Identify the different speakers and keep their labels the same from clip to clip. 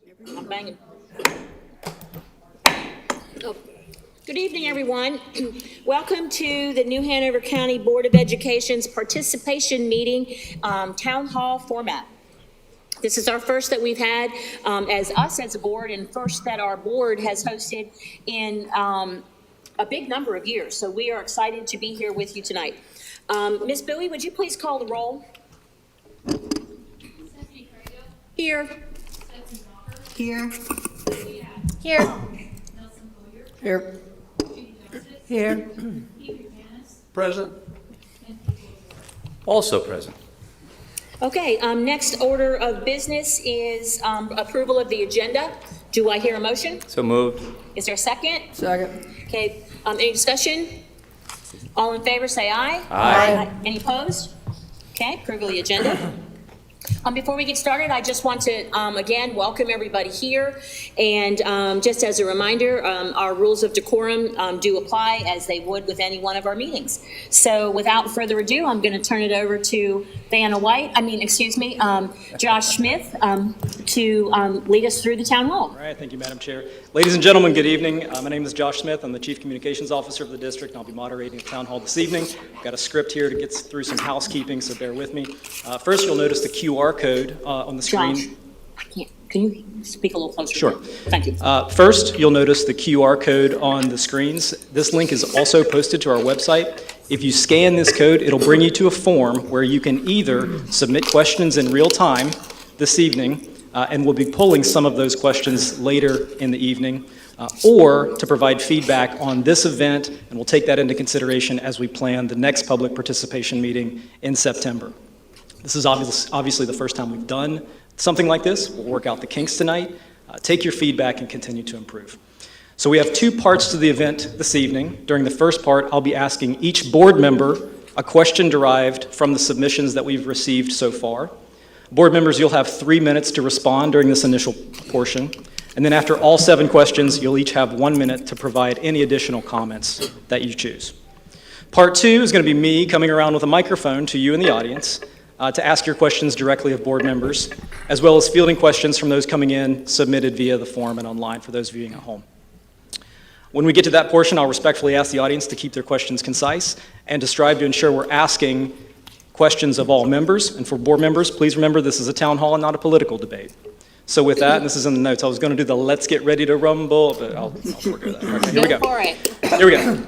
Speaker 1: I'm banging. Oh. Good evening, everyone. Welcome to the New Hanover County Board of Education's participation meeting, town hall format. This is our first that we've had as a board, and first that our board has hosted in a big number of years. So we are excited to be here with you tonight. Ms. Bowie, would you please call the roll? Here.
Speaker 2: Here.
Speaker 1: Here.
Speaker 2: Here. Here.
Speaker 3: Present. Also present.
Speaker 1: Okay, next order of business is approval of the agenda. Do I hear a motion?
Speaker 3: So moved.
Speaker 1: Is there a second?
Speaker 2: Second.
Speaker 1: Okay, any discussion? All in favor, say aye.
Speaker 3: Aye.
Speaker 1: Any opposed? Okay, approval of the agenda. Before we get started, I just want to, again, welcome everybody here. And just as a reminder, our rules of decorum do apply as they would with any one of our meetings. So without further ado, I'm going to turn it over to Josh Smith to lead us through the town hall.
Speaker 4: All right, thank you, Madam Chair. Ladies and gentlemen, good evening. My name is Josh Smith. I'm the Chief Communications Officer of the district, and I'll be moderating the town hall this evening. I've got a script here to get through some housekeeping, so bear with me. First, you'll notice the QR code on the screen.
Speaker 1: Josh, I can't. Can you speak a little closer?
Speaker 4: Sure.
Speaker 1: Thank you.
Speaker 4: First, you'll notice the QR code on the screens. This link is also posted to our website. If you scan this code, it'll bring you to a form where you can either submit questions in real time this evening, and we'll be pulling some of those questions later in the evening, or to provide feedback on this event, and we'll take that into consideration as we plan the next public participation meeting in September. This is obviously the first time we've done something like this. We'll work out the kinks tonight, take your feedback, and continue to improve. So we have two parts to the event this evening. During the first part, I'll be asking each board member a question derived from the submissions that we've received so far. Board members, you'll have 3 minutes to respond during this initial portion. And then after all 7 questions, you'll each have 1 minute to provide any additional comments that you choose. Part 2 is going to be me coming around with a microphone to you in the audience to ask your questions directly of board members, as well as fielding questions from those coming in submitted via the form and online for those viewing at home. When we get to that portion, I'll respectfully ask the audience to keep their questions concise and to strive to ensure we're asking questions of all members. And for board members, please remember this is a town hall and not a political debate. So with that, and this is in the notes, I was going to do the let's get ready to rumble, but I'll forego that. Okay, here we go. Here we go.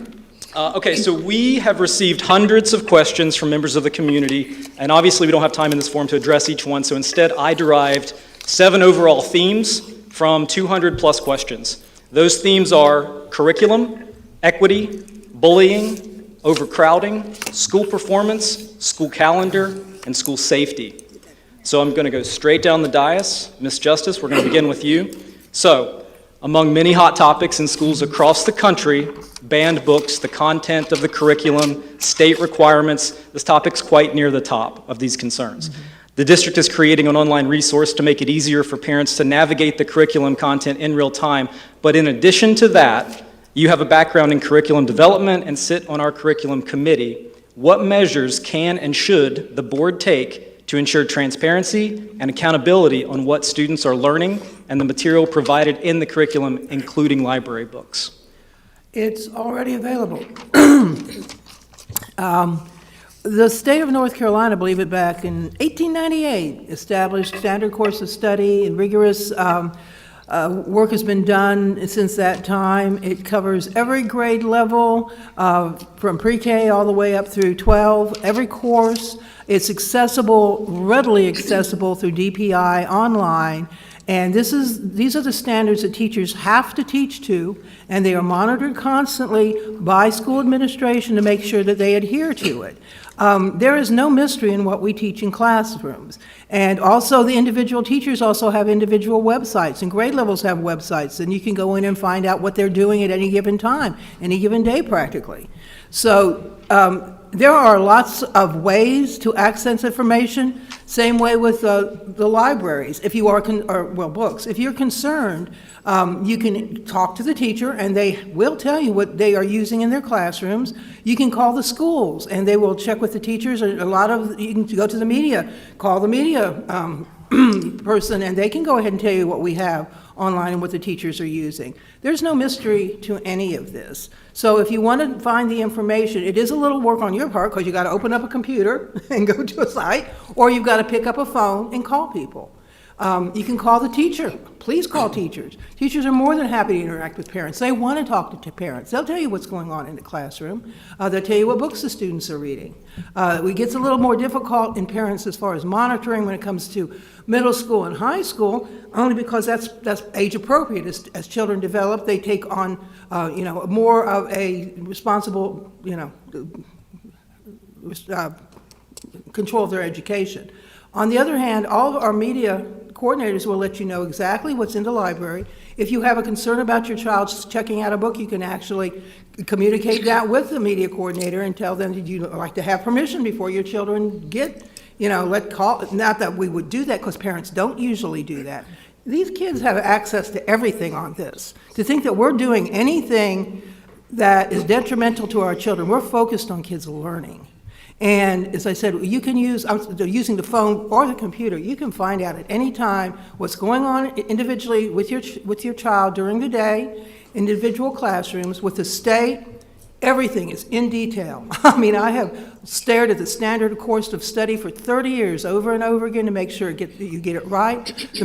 Speaker 4: Okay, so we have received hundreds of questions from members of the community, and obviously we don't have time in this forum to address each one, so instead I derived 7 overall themes from 200 plus questions. Those themes are curriculum, equity, bullying, overcrowding, school performance, school calendar, and school safety. So I'm going to go straight down the dais. Ms. Justice, we're going to begin with you. So, among many hot topics in schools across the country, banned books, the content of the curriculum, state requirements, this topic's quite near the top of these concerns. The district is creating an online resource to make it easier for parents to navigate the curriculum content in real time. But in addition to that, you have a background in curriculum development and sit on our curriculum committee. What measures can and should the board take to ensure transparency and accountability on what students are learning and the material provided in the curriculum, including library books?
Speaker 2: It's already available. The state of North Carolina, believe it back in 1898, established standard course of study, and rigorous work has been done since that time. It covers every grade level, from pre-K all the way up through 12, every course. It's accessible, readily accessible through DPI online. And these are the standards that teachers have to teach to, and they are monitored constantly by school administration to make sure that they adhere to it. There is no mystery in what we teach in classrooms. And also the individual teachers also have individual websites, and grade levels have websites, and you can go in and find out what they're doing at any given time, any given day practically. So there are lots of ways to access information. Same way with the libraries. If you are, books. If you're concerned, you can talk to the teacher, and they will tell you what they are using in their classrooms. You can call the schools, and they will check with the teachers. You can go to the media, call the media person, and they can go ahead and tell you what we have online and what the teachers are using. There's no mystery to any of this. So if you want to find the information, it is a little work on your part because you got to open up a computer and go to a site, or you've got to pick up a phone and call people. You can call the teacher. Please call teachers. Teachers are more than happy to interact with parents. They want to talk to parents. They'll tell you what's going on in the classroom. They'll tell you what books the students are reading. It gets a little more difficult in parents as far as monitoring when it comes to middle school and high school, only because that's age appropriate. As children develop, they take on more of a responsible control of their education. On the other hand, all of our media coordinators will let you know exactly what's in the library. If you have a concern about your child checking out a book, you can actually communicate that with the media coordinator and tell them, you'd like to have permission before your children get, not that we would do that because parents don't usually do that. These kids have access to everything on this. To think that we're doing anything that is detrimental to our children, we're focused on kids learning. And as I said, you can use, using the phone or the computer, you can find out at any time what's going on individually with your child during the day, individual classrooms, with the state. Everything is in detail. I mean, I have stared at the standard course of study for 30 years over and over again to make sure you get it right. The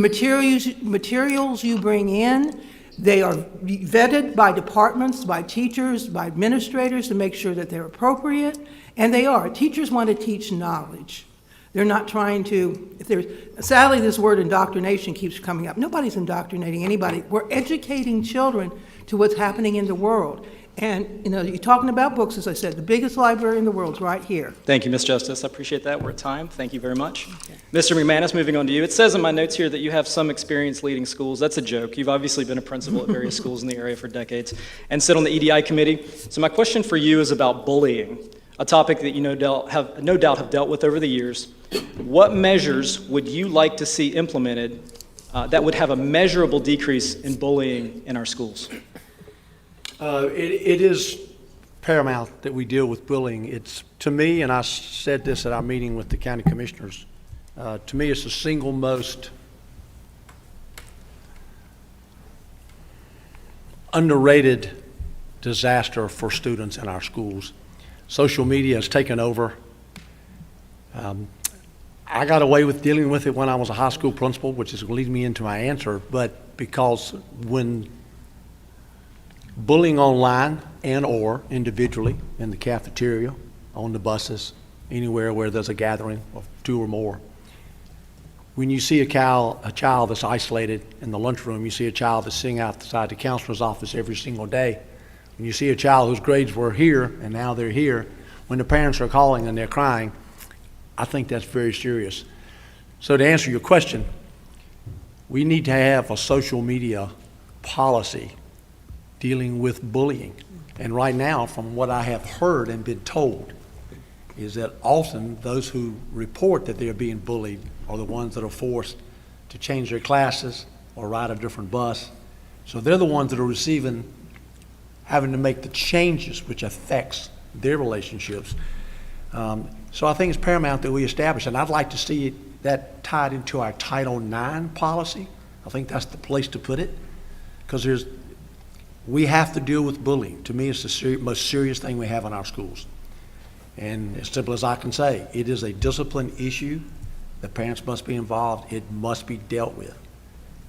Speaker 2: materials you bring in, they are vetted by departments, by teachers, by administrators to make sure that they're appropriate. And they are. Teachers want to teach knowledge. They're not trying to, sadly this word indoctrination keeps coming up. Nobody's indoctrinating anybody. We're educating children to what's happening in the world. And, you're talking about books, as I said, the biggest library in the world is right here.
Speaker 4: Thank you, Ms. Justice. I appreciate that. We're at time. Thank you very much. Okay. Mr. McManus, moving on to you. It says in my notes here that you have some experience leading schools. That's a joke. You've obviously been a principal at various schools in the area for decades and sit on the EDI committee. So my question for you is about bullying, a topic that you no doubt have dealt with over the years. What measures would you like to see implemented that would have a measurable decrease in bullying in our schools?
Speaker 3: It is paramount that we deal with bullying. It's, to me, and I said this at our meeting with the county commissioners, to me it's the single most underrated disaster for students in our schools. Social media has taken over. I got away with dealing with it when I was a high school principal, which is going to lead me into my answer, but because when bullying online and or individually in the cafeteria, on the buses, anywhere where there's a gathering of two or more, when you see a child that's isolated in the lunchroom, you see a child that's sitting outside the counselor's office every single day, when you see a child whose grades were here and now they're here, when the parents are calling and they're crying, I think that's very serious. So to answer your question, we need to have a social media policy dealing with bullying. And right now, from what I have heard and been told, is that often those who report that they're being bullied are the ones that are forced to change their classes or ride a different bus. So they're the ones that are having to make the changes which affects their relationships. So I think it's paramount that we establish, and I'd like to see that tied into our Title IX policy. I think that's the place to put it, because we have to deal with bullying. To me, it's the most serious thing we have in our schools. And as simple as I can say, it is a discipline issue. The parents must be involved. It must be dealt with.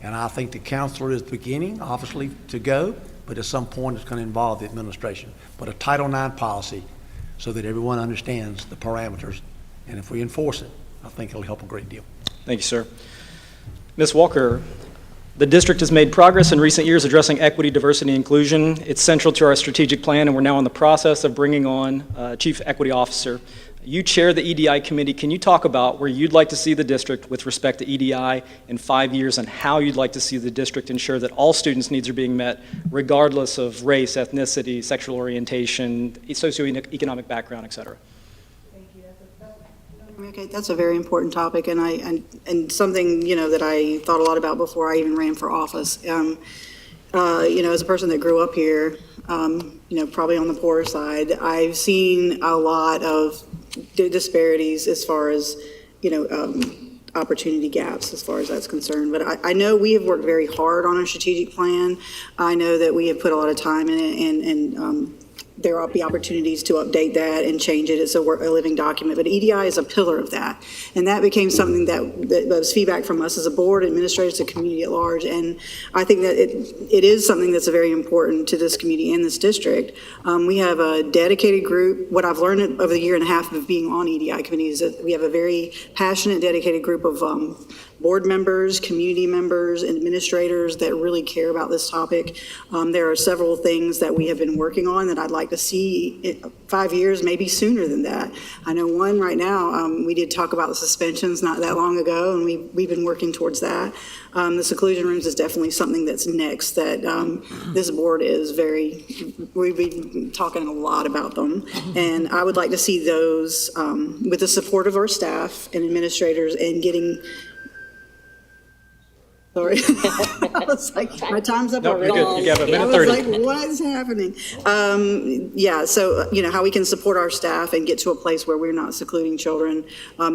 Speaker 3: And I think the counselor is beginning, obviously, to go, but at some point it's going to involve the administration. But a Title IX policy so that everyone understands the parameters. And if we enforce it, I think it'll help a great deal.
Speaker 4: Thank you, sir. Ms. Walker, the district has made progress in recent years addressing equity, diversity, and inclusion. It's central to our strategic plan, and we're now in the process of bringing on a Chief Equity Officer. You chair the EDI committee. Can you talk about where you'd like to see the district with respect to EDI in 5 years and how you'd like to see the district ensure that all students' needs are being met regardless of race, ethnicity, sexual orientation, socioeconomic background, et cetera?
Speaker 5: Okay, that's a very important topic, and something that I thought a lot about before I even ran for office. As a person that grew up here, probably on the poorer side, I've seen a lot of disparities as far as opportunity gaps as far as that's concerned. But I know we have worked very hard on our strategic plan. I know that we have put a lot of time in it, and there will be opportunities to update that and change it. It's a living document, but EDI is a pillar of that. And that became something that was feedback from us as a board, administrators, the community at large. And I think that it is something that's very important to this community and this district. We have a dedicated group. What I've learned over the year and a half of being on EDI committee is that we have a very passionate, dedicated group of board members, community members, administrators that really care about this topic. There are several things that we have been working on that I'd like to see in 5 years, maybe sooner than that. I know one right now, we did talk about the suspensions not that long ago, and we've been working towards that. The seclusion rooms is definitely something that's next that this board is we've been talking a lot about them. And I would like to see those with the support of our staff and administrators and getting. Sorry. I was like, my time's up
Speaker 4: No,
Speaker 5: already.
Speaker 4: you're good. You have a minute
Speaker 5: I was
Speaker 4: 30.
Speaker 5: like, what is happening? Yeah, so, how we can support our staff and get to a place where we're not secluding children,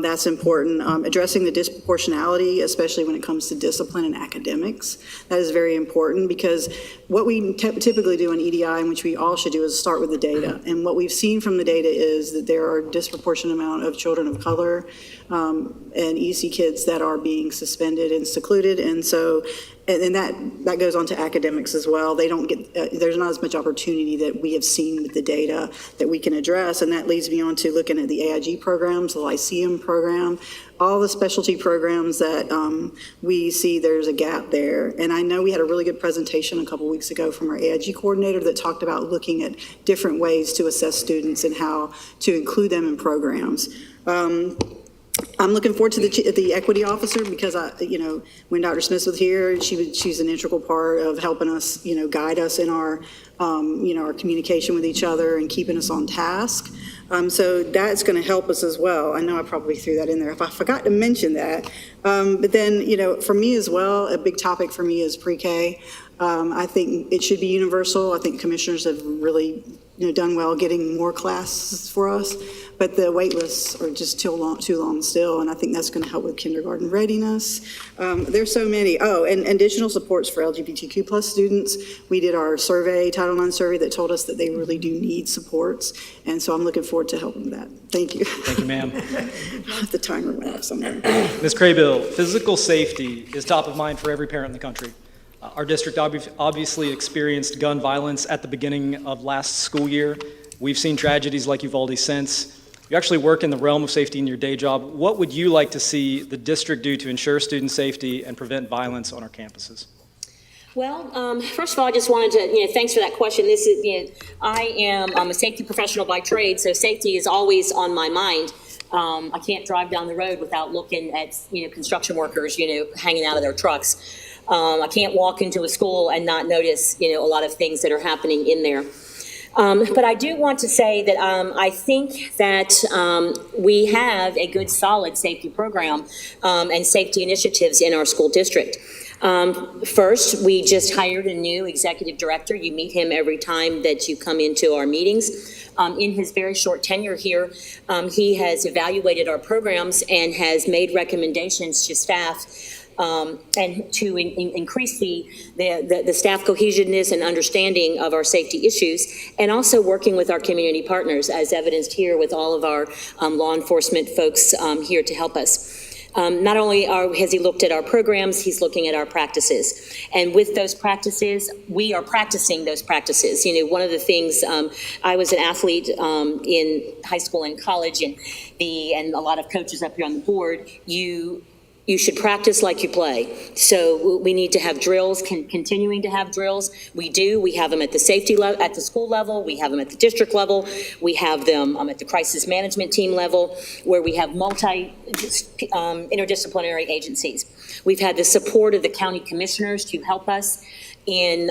Speaker 5: that's important. Addressing the disproportionality, especially when it comes to discipline and academics, that is very important because what we typically do in EDI, and which we all should do, is start with the data. And what we've seen from the data is that there are a disproportionate amount of children of color and EC kids that are being suspended and secluded. And so, and that goes on to academics as well. They don't get, there's not as much opportunity that we have seen with the data that we can address. And that leads me on to looking at the AIG programs, the Lyceum program, all the specialty programs that we see there's a gap there. And I know we had a really good presentation a couple weeks ago from our AIG coordinator that talked about looking at different ways to assess students and how to include them in programs. I'm looking forward to the equity officer because when Dr. Smith was here, she's an integral part of helping us, guide us in our, our communication with each other and keeping us on task. So that's going to help us as well. I know I probably threw that in there if I forgot to mention that. But then, for me as well, a big topic for me is pre-K. I think it should be universal. I think commissioners have really done well getting more classes for us, but the wait lists are just too long still, and I think that's going to help with kindergarten readiness. There's so many. Oh, and additional supports for LGBTQ plus students. We did our survey, Title IX survey, that told us that they really do need supports, and so I'm looking forward to helping with that. Thank you.
Speaker 4: Thank you, ma'am.
Speaker 5: The timer went off somewhere.
Speaker 4: Ms. Craybill, physical safety is top of mind for every parent in the country. Our district obviously experienced gun violence at the beginning of last school year. We've seen tragedies like Uvalde since. You actually work in the realm of safety in your day job. What would you like to see the district do to ensure student safety and prevent violence on our campuses?
Speaker 1: Well, first of all, I just wanted to, thanks for that question. This is, I'm a safety professional by trade, so safety is always on my mind. I can't drive down the road without looking at, construction workers, hanging out of their trucks. I can't walk into a school and not notice, a lot of things that are happening in there. But I do want to say that I think that we have a good, solid safety program and safety initiatives in our school district. First, we just hired a new executive director. You meet him every time that you come into our meetings. In his very short tenure here, he has evaluated our programs and has made recommendations to staff and to increase the staff cohesiveness and understanding of our safety issues, and also working with our community partners, as evidenced here with all of our law enforcement folks here to help us. Not only has he looked at our programs, he's looking at our practices. And with those practices, we are practicing those practices. One of the things, I was an athlete in high school and college, and a lot of coaches up here on the board, you should practice like you play. So we need to have drills, continuing to have drills. We do. We have them at the safety level, at the school level. We have them at the district level. We have them at the crisis management team level, where we have interdisciplinary agencies. We've had the support of the county commissioners to help us in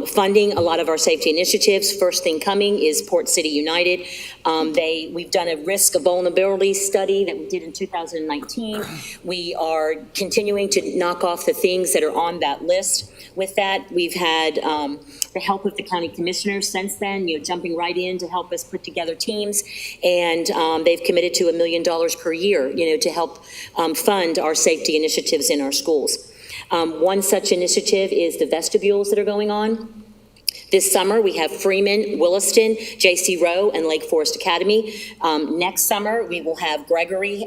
Speaker 1: funding a lot of our safety initiatives. First thing coming is Port City United. We've done a risk of vulnerability study that we did in 2019. We are continuing to knock off the things that are on that list. With that, we've had the help of the county commissioners since then, jumping right in to help us put together teams. And they've committed to $1 million per year, to help fund our safety initiatives in our schools. One such initiative is the vestibules that are going on. This summer, we have Freeman, Williston, J.C. Rowe, and Lake Forest Academy. Next summer, we will have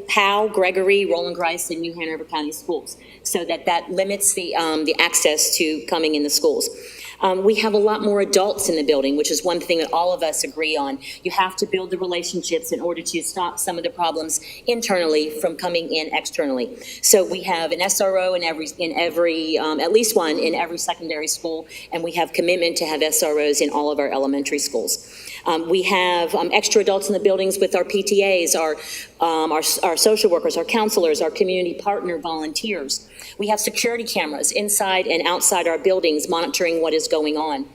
Speaker 1: Howe, Gregory, Roland Grice, and New Hanover County schools, so that limits the access to coming in the schools. We have a lot more adults in the building, which is one thing that all of us agree on. You have to build the relationships in order to stop some of the problems internally from coming in externally. So we have an SRO in every at least one in every secondary school, and we have commitment to have SROs in all of our elementary schools. We have extra adults in the buildings with our PTAs, our social workers, our counselors, our community partner volunteers. We have security cameras inside and outside our buildings monitoring what is going on.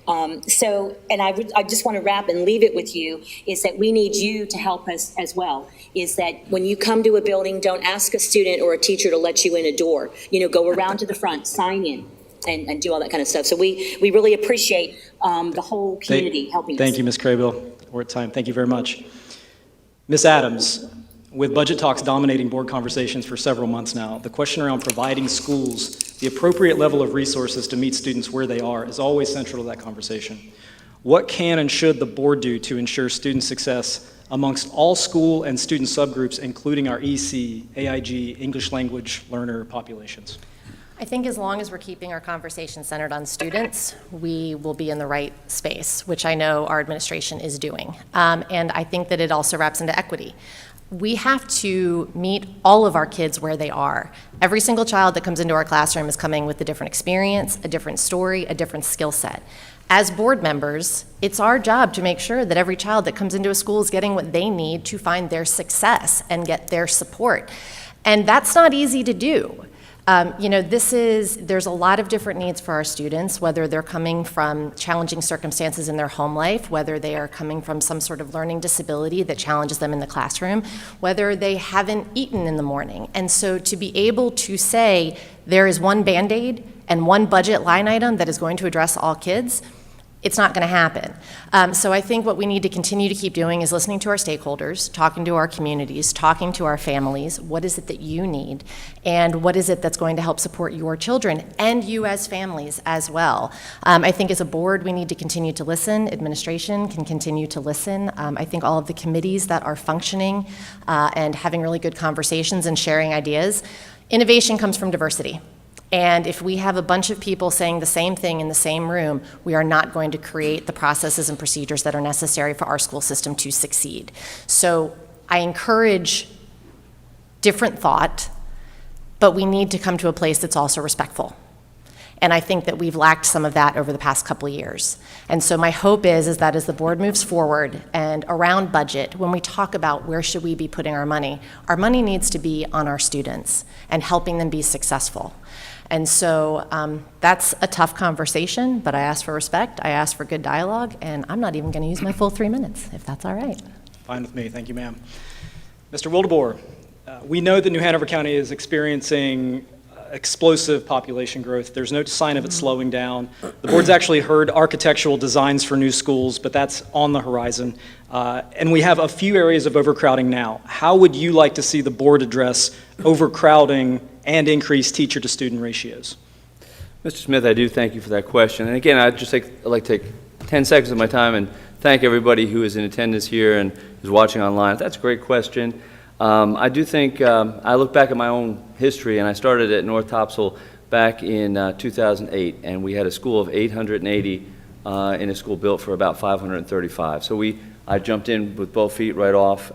Speaker 1: I just want to wrap and leave it with you, is that we need you to help us as well. Is that when you come to a building, don't ask a student or a teacher to let you in a door. Go around to the front, sign in, and do all that kind of stuff. So we really appreciate the whole community helping us.
Speaker 4: Thank you, Ms. Craybill. We're at time. Thank you very much. Ms. Adams, with budget talks dominating board conversations for several months now, the question around providing schools the appropriate level of resources to meet students where they are is always central to that conversation. What can and should the board do to ensure student success amongst all school and student subgroups, including our EC, AIG, English language learner populations?
Speaker 6: I think as long as we're keeping our conversation centered on students, we will be in the right space, which I know our administration is doing. And I think that it also wraps into equity. We have to meet all of our kids where they are. Every single child that comes into our classroom is coming with a different experience, a different story, a different skill set. As board members, it's our job to make sure that every child that comes into a school is getting what they need to find their success and get their support. And that's not easy to do. There's a lot of different needs for our students, whether they're coming from challenging circumstances in their home life, whether they are coming from some sort of learning disability that challenges them in the classroom, whether they haven't eaten in the morning. And so to be able to say there is one Band-Aid and one budget line item that is going to address all kids, it's not going to happen. So I think what we need to continue to keep doing is listening to our stakeholders, talking to our communities, talking to our families. What is it that you need? And what is it that's going to help support your children and you as families as well? I think as a board, we need to continue to listen. Administration can continue to listen. I think all of the committees that are functioning and having really good conversations and sharing ideas. Innovation comes from diversity. And if we have a bunch of people saying the same thing in the same room, we are not going to create the processes and procedures that are necessary for our school system to succeed. So I encourage different thought, but we need to come to a place that's also respectful. And I think that we've lacked some of that over the past couple of years. And so my hope is that as the board moves forward and around budget, when we talk about where should we be putting our money needs to be on our students and helping them be successful. And so that's a tough conversation, but I ask for respect, I ask for good dialogue, and I'm not even going to use my full 3 minutes, if that's all right.
Speaker 4: Fine with me. Thank you, ma'am. Mr. Wildeboer, we know that New Hanover County is experiencing explosive population growth. There's no sign of it slowing down. The board's actually heard architectural designs for new schools, but that's on the horizon. And we have a few areas of overcrowding now. How would you like to see the board address overcrowding and increase teacher-to-student ratios?
Speaker 7: Mr. Smith, I do thank you for that question. And again, I'd like to take 10 seconds of my time and thank everybody who is in attendance here and is watching online. That's a great question. I do think, I look back at my own history, and I started at North Topsail back in 2008, and we had a school of 880 in a school built for about 535. So I jumped in with both feet right off.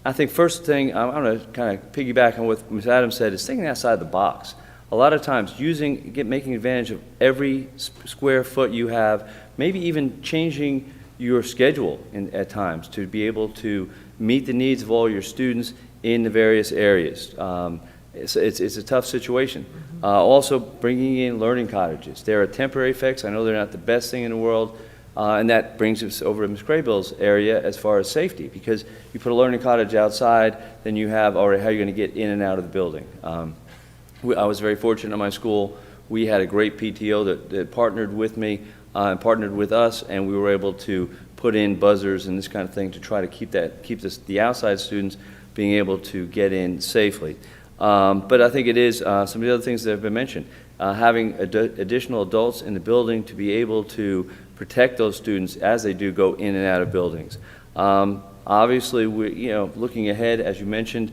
Speaker 7: I think first thing, I'm going to kind of piggyback on what Ms. Adams said, is thinking outside the box. A lot of times making advantage of every square foot you have, maybe even changing your schedule at times to be able to meet the needs of all your students in the various areas. it's a tough situation. Also, bringing in learning cottages. They're a temporary fix. I know they're not the best thing in the world, and that brings us over to Ms. Craybill's area as far as safety, because you put a learning cottage outside, then you have already how you're going to get in and out of the building. I was very fortunate in my school. We had a great PTO that partnered with me and partnered with us, and we were able to put in buzzers and this kind of thing to try to keep the outside students being able to get in safely. But I think it is some of the other things that have been mentioned. Having additional adults in the building to be able to protect those students as they do go in and out of buildings. Obviously, looking ahead, as you mentioned,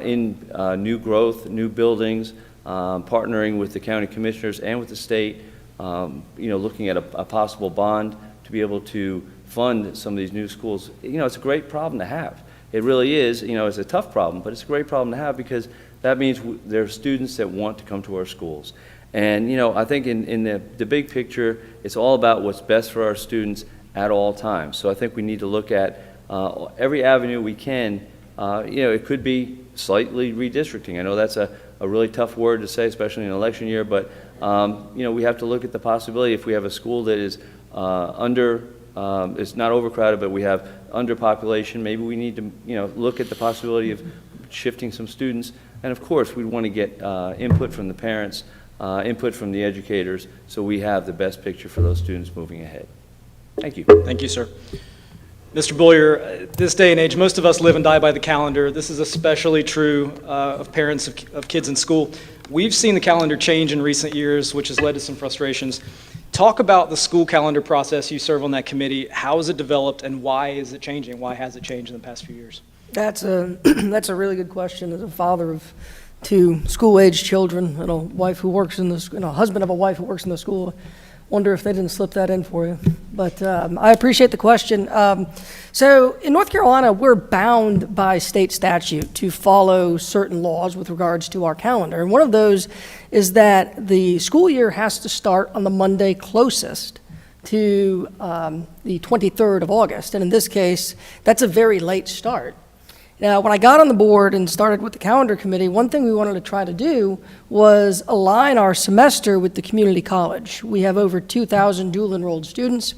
Speaker 7: in new growth, new buildings, partnering with the county commissioners and with the state, looking at a possible bond to be able to fund some of these new schools. It's a great problem to have. It really is. It's a tough problem, but it's a great problem to have because that means there are students that want to come to our schools. And, I think in the big picture, it's all about what's best for our students at all times. So I think we need to look at every avenue we can. It could be slightly redistricting. I know that's a really tough word to say, especially in an election year, but, we have to look at the possibility if we have a school that is it's not overcrowded, but we have underpopulation, maybe we need to, look at the possibility of shifting some students. And of course, we want to get input from the parents, input from the educators, so we have the best picture for those students moving ahead. Thank you.
Speaker 4: Thank you, sir. Mr. Boyer, this day and age, most of us live and die by the calendar. This is especially true of parents of kids in school. We've seen the calendar change in recent years, which has led to some frustrations. Talk about the school calendar process. You serve on that committee. How is it developed, and why is it changing? Why has it changed in the past few years?
Speaker 8: That's a really good question. As a father of two school-age children and a wife who works in this, a husband of a wife who works in the school, wonder if they didn't slip that in for you. But I appreciate the question. So in North Carolina, we're bound by state statute to follow certain laws with regards to our calendar. And one of those is that the school year has to start on the Monday closest to the 23rd of August. And in this case, that's a very late start. Now, when I got on the board and started with the calendar committee, one thing we wanted to try to do was align our semester with the community college. We have over 2,000 dual enrolled students.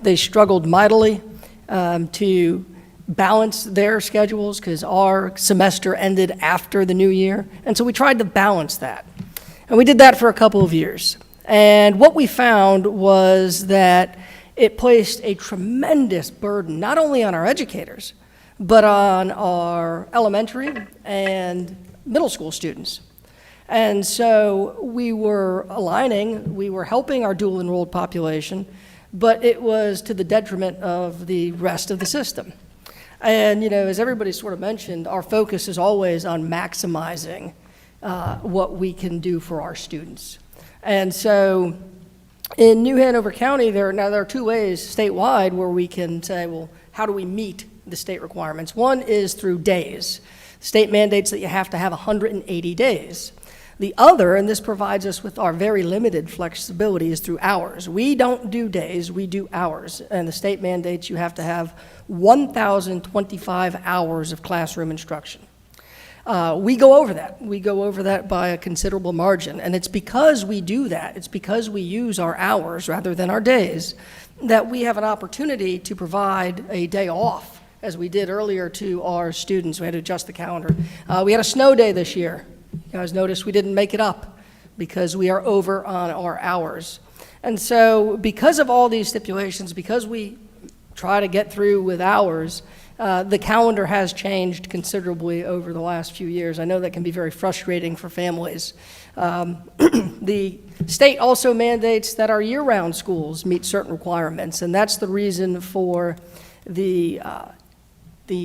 Speaker 8: They struggled mightily to balance their schedules because our semester ended after the new year. And so we tried to balance that. And we did that for a couple of years. And what we found was that it placed a tremendous burden, not only on our educators, but on our elementary and middle school students. And so we were aligning, we were helping our dual enrolled population, but it was to the detriment of the rest of the system. And, as everybody sort of mentioned, our focus is always on maximizing what we can do for our students. And so in New Hanover County, there are two ways statewide where we can say, well, how do we meet the state requirements? One is through days. State mandates that you have to have 180 days. The other, and this provides us with our very limited flexibility, is through hours. We don't do days, we do hours. And the state mandates you have to have 1,025 hours of classroom instruction. We go over that. We go over that by a considerable margin. And it's because we do that, it's because we use our hours rather than our days, that we have an opportunity to provide a day off, as we did earlier to our students. We had to adjust the calendar. We had a snow day this year. You guys noticed we didn't make it up because we are over on our hours. And so because of all these stipulations, because we try to get through with hours, the calendar has changed considerably over the last few years. I know that can be very frustrating for families. The state also mandates that our year-round schools meet certain requirements, and that's the reason for the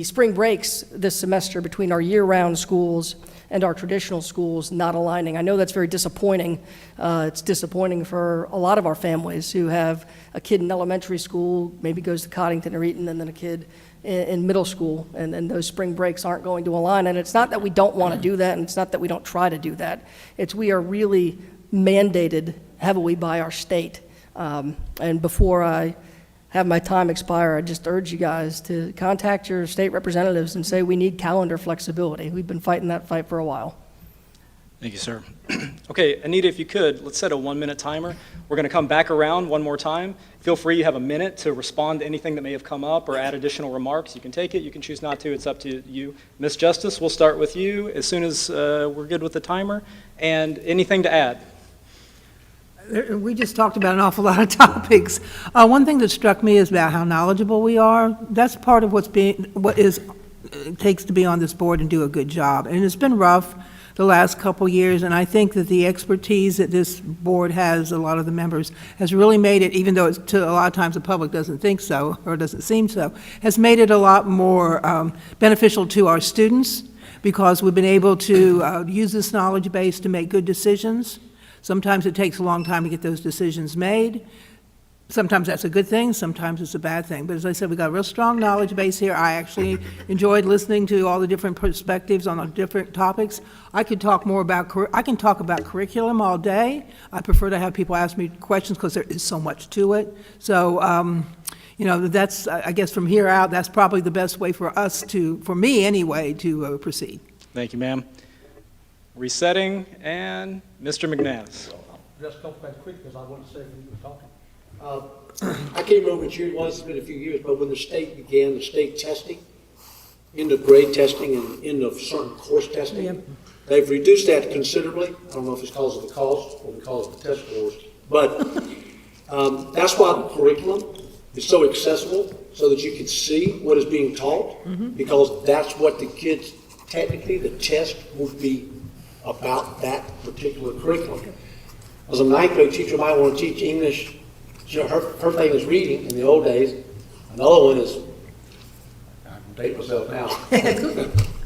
Speaker 8: spring breaks this semester between our year-round schools and our traditional schools not aligning. I know that's very disappointing. It's disappointing for a lot of our families who have a kid in elementary school, maybe goes to Coddington or Eaton, and then a kid in middle school, and then those spring breaks aren't going to align. And it's not that we don't want to do that, and it's not that we don't try to do that. It's we are really mandated heavily by our state. And before I have my time expire, I just urge you guys to contact your state representatives and say we need calendar flexibility. We've been fighting that fight for a while.
Speaker 4: Thank you, sir. Okay, Anita, if you could, let's set a 1-minute timer. We're going to come back around one more time. Feel free, you have a minute to respond to anything that may have come up or add additional remarks. You can take it, you can choose not to, it's up to you. Ms. Justice, we'll start with you as soon as we're good with the timer. And anything to add?
Speaker 2: We just talked about an awful lot of topics. One thing that struck me is about how knowledgeable we are. That's part of it takes to be on this board and do a good job. And it's been rough the last couple years, and I think that the expertise that this board has, a lot of the members, has really made it, even though it's to a lot of times the public doesn't think so, or doesn't seem so, has made it a lot more beneficial to our students, because we've been able to use this knowledge base to make good decisions. Sometimes it takes a long time to get those decisions made. Sometimes that's a good thing, sometimes it's a bad thing. But as I said, we've got a real strong knowledge base here. I actually enjoyed listening to all the different perspectives on the different topics. I can talk about curriculum all day. I prefer to have people ask me questions because there is so much to it. So, that's, I guess from here out, that's probably the best way for me anyway, to proceed.
Speaker 4: Thank you, ma'am. Resetting, and Mr. McNass.
Speaker 3: Just go back quick because I want to say when you were talking. I can't remember which year it was, it's been a few years, but when the state began the state testing, end of grade testing and end of certain course testing, they've reduced that considerably. I don't know if it's because of the cost or because of the test scores, but that's why the curriculum is so accessible, so that you can see what is being taught, because that's what the kids, technically, the test would be about that particular curriculum. As a ninth grade teacher might want to teach English. Her thing is reading in the old days. Another one is, I'm dating myself now,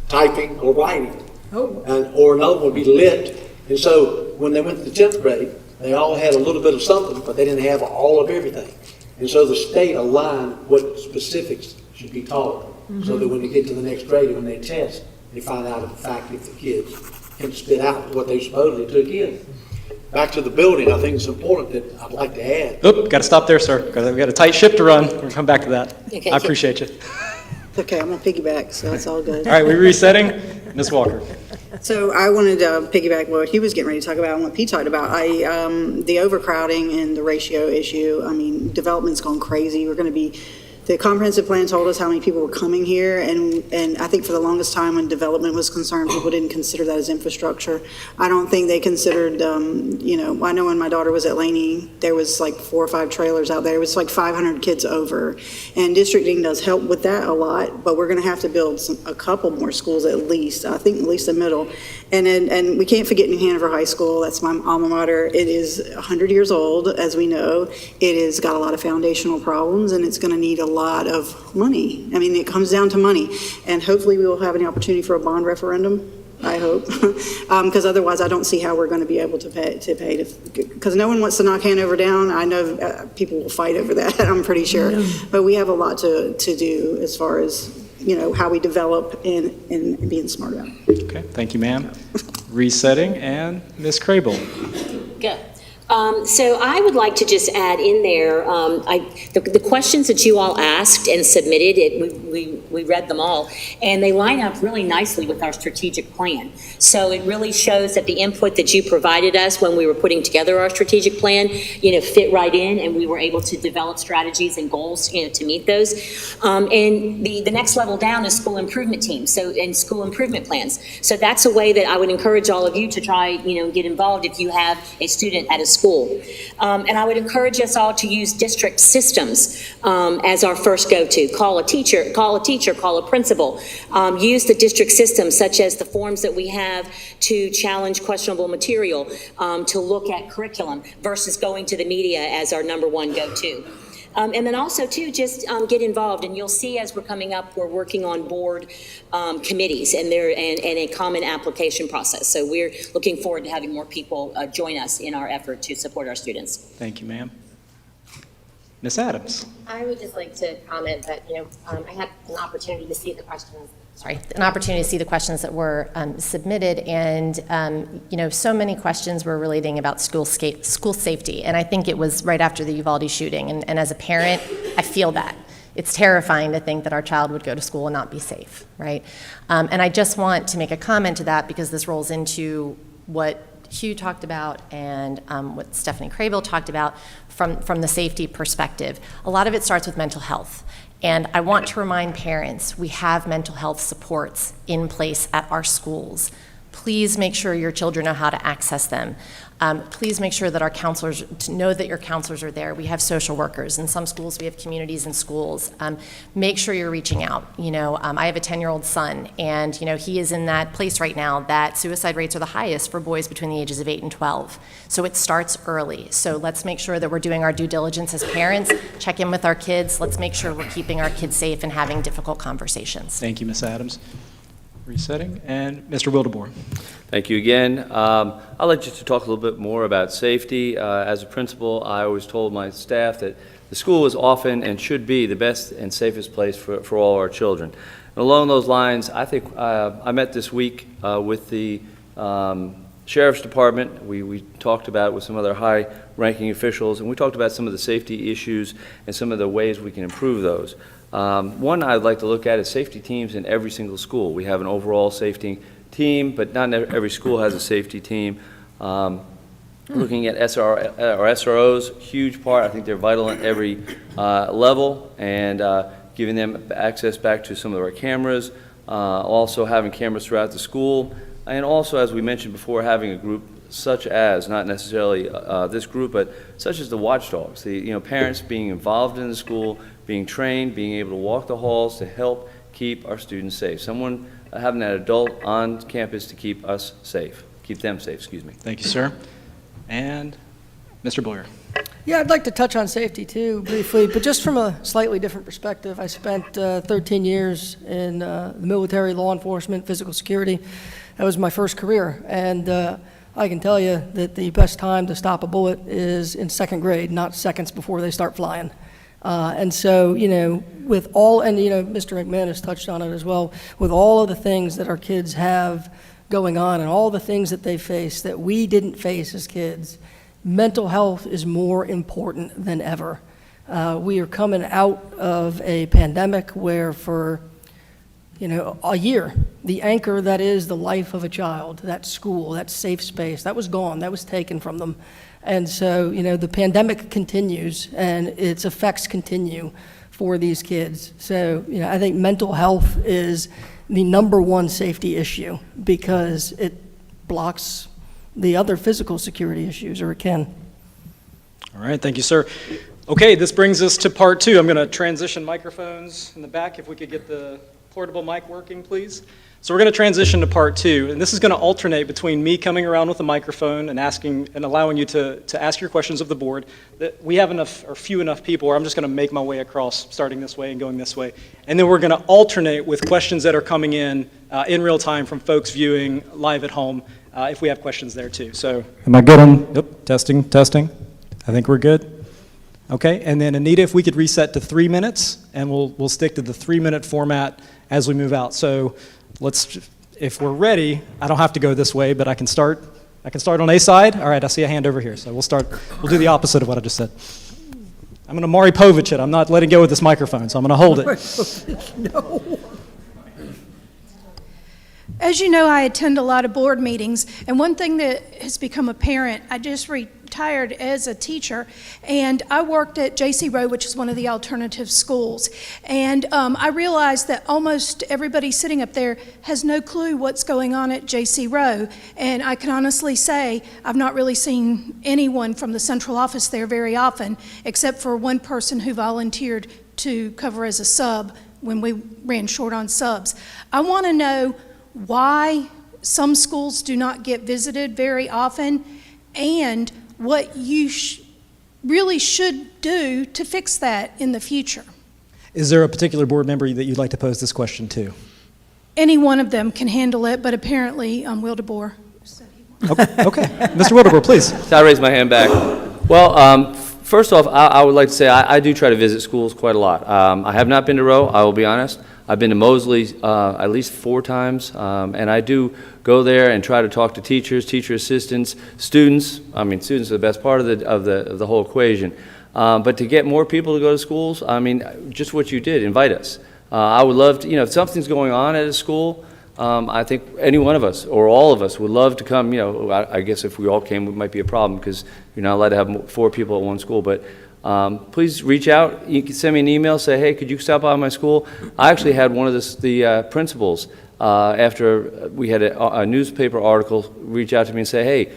Speaker 3: typing or writing. Or another one would be lit. And so when they went to the 10th grade, they all had a little bit of something, but they didn't have all of everything. And so the state aligned what specifics should be taught, so that when they get to the next grade and when they test, they find out, in fact, if the kids can spit out what they supposedly took in. Back to the building, I think it's important that I'd like to add.
Speaker 4: Oop, got to stop there, sir. We've got a tight ship to run. We're going to come back to that.
Speaker 1: Okay,
Speaker 4: I appreciate you.
Speaker 5: Okay, I'm gonna piggyback, so it's all good.
Speaker 4: All right, we're resetting. Ms. Walker.
Speaker 5: So I wanted to piggyback what he was getting ready to talk about and what Pete talked about. The overcrowding and the ratio issue, I mean, development's gone crazy. The comprehensive plan told us how many people were coming here, and I think for the longest time when development was concerned, people didn't consider that as infrastructure. I don't think they considered, I know when my daughter was at Laney, there was like 4 or 5 trailers out there. It was like 500 kids over. And districting does help with that a lot, but we're gonna have to build a couple more schools at least, I think at least the middle. And we can't forget New Hanover High School. That's my alma mater. It is 100 years old, as we know. It has got a lot of foundational problems, and it's gonna need a lot of money. I mean, it comes down to money, and hopefully we will have an opportunity for a bond referendum, I hope, because otherwise I don't see how we're going to be able to pay, because no one wants to knock Hanover down. I know people will fight over that, I'm pretty sure, but we have a lot to do as far as, how we develop and being smart about it.
Speaker 4: Okay, thank you, ma'am. Resetting, and Ms. Crable.
Speaker 1: Good. So I would like to just add in there, the questions that you all asked and submitted, we read them all, and they line up really nicely with our strategic plan. So it really shows that the input that you provided us when we were putting together our strategic plan, fit right in, and we were able to develop strategies and goals, to meet those. And the next level down is school improvement teams, and school improvement plans. So that's a way that I would encourage all of you to try, get involved if you have a student at a school. And I would encourage us all to use district systems as our first go-to. Call a teacher, call a principal. Use the district systems, such as the forms that we have to challenge questionable material, to look at curriculum versus going to the media as our number one go-to. And then also, too, just get involved. And you'll see as we're coming up, we're working on board committees and a common application process. So we're looking forward to having more people join us in our effort to support our students.
Speaker 4: Thank you, ma'am. Ms. Adams.
Speaker 6: I would just like to comment that, I had an opportunity to see the questions that were submitted, and so many questions were relating about school safety, and I think it was right after the Uvalde shooting, and as a parent, I feel that. It's terrifying to think that our child would go to school and not be safe, right? And I just want to make a comment to that, because this rolls into what Hugh talked about and what Stephanie Craybill talked about from the safety perspective. A lot of it starts with mental health. And I want to remind parents, we have mental health supports in place at our schools. Please make sure your children know how to access them. Please make sure that our counselors, to know that your counselors are there. We have social workers. In some schools, we have communities in schools. Make sure you're reaching out. I have a 10-year-old son, and, he is in that place right now that suicide rates are the highest for boys between the ages of 8 and 12. So it starts early. So let's make sure that we're doing our due diligence as parents, check in with our kids. Let's make sure we're keeping our kids safe and having difficult conversations.
Speaker 4: Thank you, Ms. Adams. Resetting. And Mr. Wildebohr.
Speaker 7: Thank you again. I'd like just to talk a little bit more about safety. As a principal, I always told my staff that the school is often and should be the best and safest place for all our children. And along those lines, I think I met this week with the Sheriff's Department. We talked about it with some other high-ranking officials, and we talked about some of the safety issues and some of the ways we can improve those. One I'd like to look at is safety teams in every single school. We have an overall safety team, but not every school has a safety team. Looking at SROs, huge part. I think they're vital at every level, and giving them access back to some of our cameras, also having cameras throughout the school, and also, as we mentioned before, having a group such as, not necessarily this group, but such as the watchdogs, the parents being involved in the school, being trained, being able to walk the halls to help keep our students safe. Someone having that adult on campus to keep us safe, keep them safe, excuse me.
Speaker 4: Thank you, sir. And Mr. Boyer.
Speaker 8: Yeah, I'd like to touch on safety too, briefly, but just from a slightly different perspective. I spent 13 years in the military, law enforcement, physical security. That was my first career, and I can tell you that the best time to stop a bullet is in second grade, not seconds before they start flying. And so, with all, and Mr. McMahon touched on it as well, with all of the things that our kids have going on and all the things that they face that we didn't face as kids, mental health is more important than ever. We are coming out of a pandemic where for, a year, the anchor that is the life of a child, that school, that safe space, that was gone, that was taken from them. And so, the pandemic continues and its effects continue for these kids. So, I think mental health is the #1 safety issue because it blocks the other physical security issues, or it can.
Speaker 4: All right, thank you, sir. Okay, this brings us to part 2. I'm going to transition microphones in the back. If we could get the portable mic working, please. So we're going to transition to part 2, and this is going to alternate between me coming around with a microphone and asking and allowing you to ask your questions of the board. That we have enough or few enough people where I'm just going to make my way across, starting this way and going this way. And then we're going to alternate with questions that are coming in real time from folks viewing live at home, if we have questions there too. So am I good on, yep, testing. I think we're good. Okay, and then Anita, if we could reset to 3 minutes, and we'll stick to the 3-minute format as we move out. So if we're ready, I don't have to go this way, but I can start on a side. All right, I see a hand over here, so we'll do the opposite of what I just said. I'm going to Maury Povich it. I'm not letting go with this microphone, so I'm going to hold it.
Speaker 8: No.
Speaker 9: As you know, I attend a lot of board meetings, and one thing that has become apparent, I just retired as a teacher, and I worked at J.C. Rowe, which is one of the alternative schools, and I realized that almost everybody sitting up there has no clue what's going on at J.C. Rowe, and I can honestly say I've not really seen anyone from the central office there very often, except for one person who volunteered to cover as a sub when we ran short on subs. I want to know why some schools do not get visited very often, and what you really should do to fix that in the future.
Speaker 4: Is there a particular board member that you'd like to pose this question to?
Speaker 9: Any one of them can handle it, but apparently Wildebohr.
Speaker 4: Okay. Mr. Wildebohr, please.
Speaker 7: So I raise my hand back. Well, first off, I would like to say I do try to visit schools quite a lot. I have not been to Rowe, I will be honest. I've been to Mosley at least 4 times, and I do go there and try to talk to teachers, teacher assistants, students. I mean, students are the best part of the whole equation. But to get more people to go to schools, I mean, just what you did, invite us. I would love to, if something's going on at a school, I think any one of us or all of us would love to come. I guess if we all came, it might be a problem because you're not allowed to have 4 people at one school. But please reach out. You can send me an email, say, hey, could you stop by my school? I actually had one of the principals, after we had a newspaper article, reach out to me and say, hey,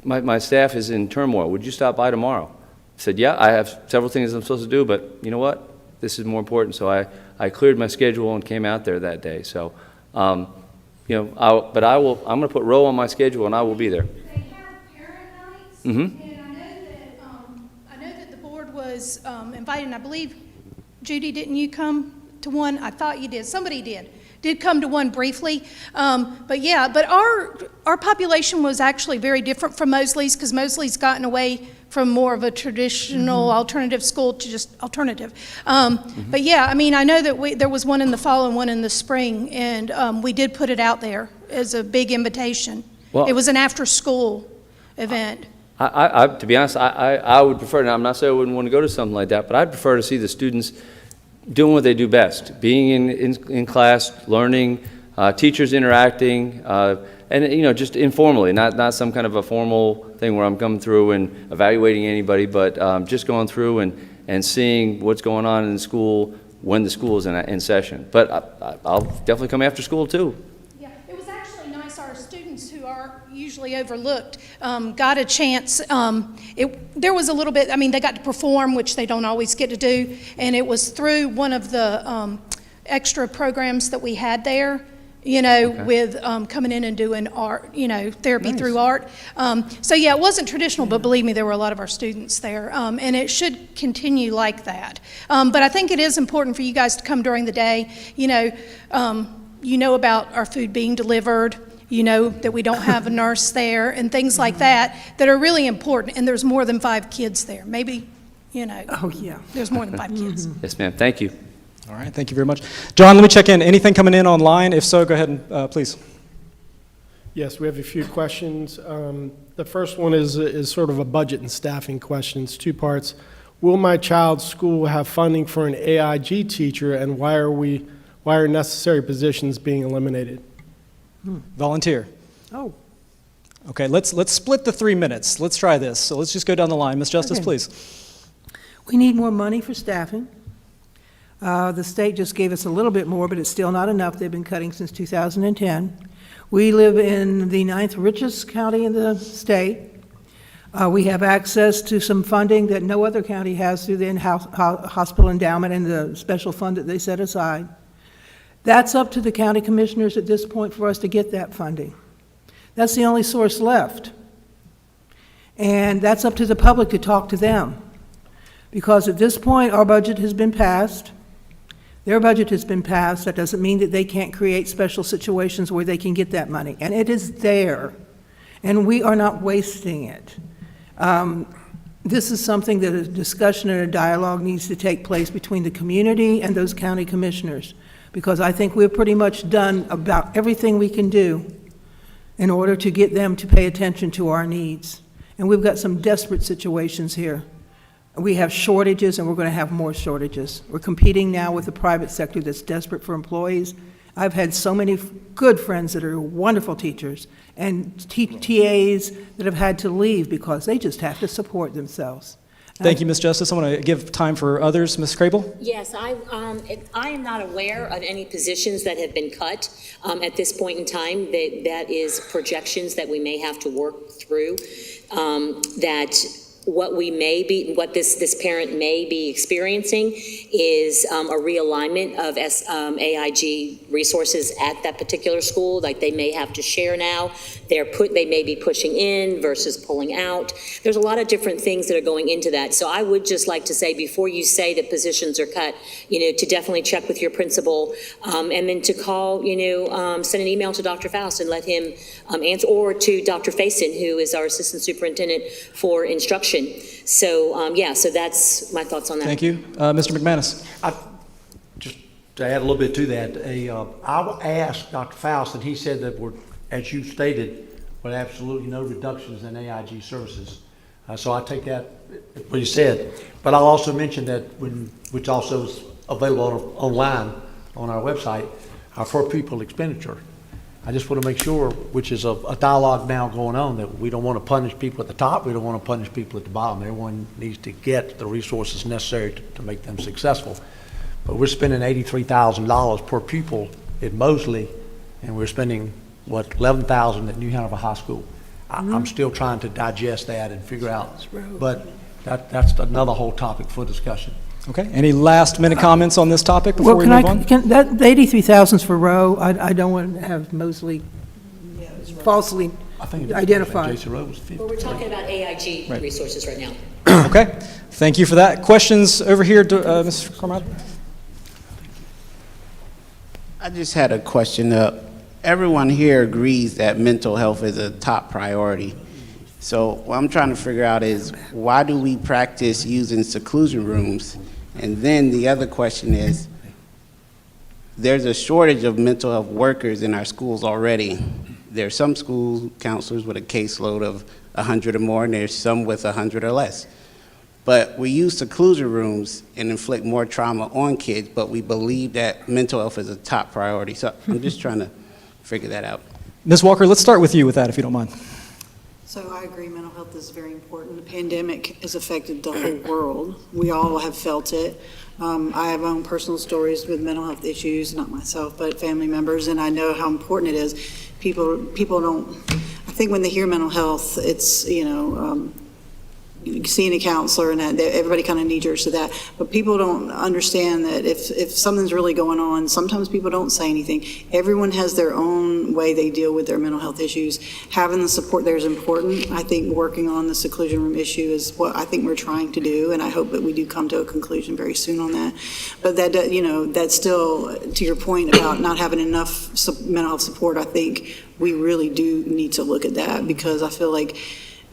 Speaker 7: my staff is in turmoil. Would you stop by tomorrow? I said, yeah, I have several things I'm supposed to do, but you know what? This is more important. So I cleared my schedule and came out there that day. So, I'm going to put Roe on my schedule and I will be there.
Speaker 9: They have parent nights,
Speaker 7: Mm-hmm.
Speaker 9: and I know that the board was invited, and I believe, Judy, didn't you come to one? I thought you did. Somebody did come to one briefly. But our population was actually very different from Mosley's, because Mosley's gotten away from more of a traditional alternative school to just alternative. But yeah, I mean, I know that there was one in the fall and one in the spring, and we did put it out there as a big invitation.
Speaker 7: Well,
Speaker 9: it was an after-school event.
Speaker 7: To be honest, I would prefer, and I'm not saying I wouldn't want to go to something like that, but I'd prefer to see the students doing what they do best, being in class, learning, teachers interacting, and just informally, not some kind of a formal thing where I'm coming through and evaluating anybody, but just going through and seeing what's going on in the school when the school is in session. But I'll definitely come after school too.
Speaker 9: Yeah, it was actually nice. Our students, who are usually overlooked, got a chance. There was a little bit, I mean, they got to perform, which they don't always get to do, and it was through one of the extra programs that we had there, okay. With coming in and doing art, therapy through art. So yeah, it wasn't traditional, but believe me, there were a lot of our students there, and it should continue like that. But I think it is important for you guys to come during the day. You know about our food being delivered. You know that we don't have a nurse there and things like that are really important. And there's more than 5 kids there. Maybe,
Speaker 2: Oh, yeah.
Speaker 9: there's more than 5 kids.
Speaker 7: Yes, ma'am. Thank you.
Speaker 4: All right, thank you very much. John, let me check in. Anything coming in online? If so, go ahead and please.
Speaker 10: Yes, we have a few questions. The first one is sort of a budget and staffing question. It's 2 parts. Will my child's school have funding for an AIG teacher, and why are necessary positions being eliminated?
Speaker 4: Volunteer.
Speaker 2: Oh,
Speaker 4: Okay, let's split the 3 minutes. Let's try this. So let's just go down the line. Ms. Justice,
Speaker 2: Okay.
Speaker 4: please.
Speaker 2: we need more money for staffing. The state just gave us a little bit more, but it's still not enough. They've been cutting since 2010. We live in the 9th richest county in the state. We have access to some funding that no other county has through the in-house hospital endowment and the special fund that they set aside. That's up to the county commissioners at this point for us to get that funding. That's the only source left. And that's up to the public to talk to them. Because at this point, our budget has been passed. Their budget has been passed. That doesn't mean that they can't create special situations where they can get that money. And it is there. And we are not wasting it. This is something that a discussion and a dialogue needs to take place between the community and those county commissioners, because I think we've pretty much done about everything we can do in order to get them to pay attention to our needs. And we've got some desperate situations here. We have shortages, and we're going to have more shortages. We're competing now with the private sector that's desperate for employees. I've had so many good friends that are wonderful teachers and TAs that have had to leave because they just have to support themselves.
Speaker 4: Thank you, Ms. Justice. I want to give time for others. Ms. Crable?
Speaker 1: Yes, I am not aware of any positions that have been cut at this point in time. That is projections that we may have to work through, that what this parent may be experiencing is a realignment of AIG resources at that particular school. Like they may have to share now. They may be pushing in versus pulling out. There's a lot of different things that are going into that. So I would just like to say, before you say that positions are cut, to definitely check with your principal, and then to call, send an email to Dr. Faust and let him answer, or to Dr. Faison, who is our assistant superintendent for instruction. So, so that's my thoughts on that.
Speaker 4: Thank you. Mr. McManus?
Speaker 3: Just to add a little bit to that, I asked Dr. Faust, and he said that as you stated, with absolutely no reductions in AIG services. So I take that what you said. But I'll also mention that which also is available online on our website, our per pupil expenditure. I just want to make sure, which is a dialogue now going on, that we don't want to punish people at the top, we don't want to punish people at the bottom. Everyone needs to get the resources necessary to make them successful. But we're spending $83,000 per pupil at Mosley, and we're spending, what, $11,000 at New Hanover High School. I'm still trying to digest that and figure out, but that's another whole topic for discussion.
Speaker 4: Okay, any last-minute comments on this topic before we move on?
Speaker 2: That, the 83,000's for Rowe. I don't want to have Mosley falsely
Speaker 3: I think
Speaker 2: identified.
Speaker 3: Jason Rowe was 50.
Speaker 1: Well, we're talking about AIG
Speaker 4: Right.
Speaker 1: resources right now.
Speaker 4: Okay, thank you for that. Questions over here, Mr. Carmine?
Speaker 11: I just had a question. Everyone here agrees that mental health is a top priority. So what I'm trying to figure out is, why do we practice using seclusion rooms? And then the other question is, there's a shortage of mental health workers in our schools already. There's some school counselors with a caseload of 100 or more, and there's some with 100 or less. But we use seclusion rooms and inflict more trauma on kids, but we believe that mental health is a top priority. So I'm just trying to figure that out.
Speaker 4: Ms. Walker, let's start with you with that, if you don't mind.
Speaker 5: So I agree, mental health is very important. The pandemic has affected the whole world. We all have felt it. I have my own personal stories with mental health issues, not myself, but family members, and I know how important it is. People don't, I think when they hear mental health, it's, seeing a counselor and that, everybody kind of knee-jerks to that. But people don't understand that if something's really going on, sometimes people don't say anything. Everyone has their own way they deal with their mental health issues. Having the support there is important. I think working on the seclusion room issue is what I think we're trying to do, and I hope that we do come to a conclusion very soon on that. But that, that's still, to your point about not having enough mental health support, I think we really do need to look at that, because I feel like,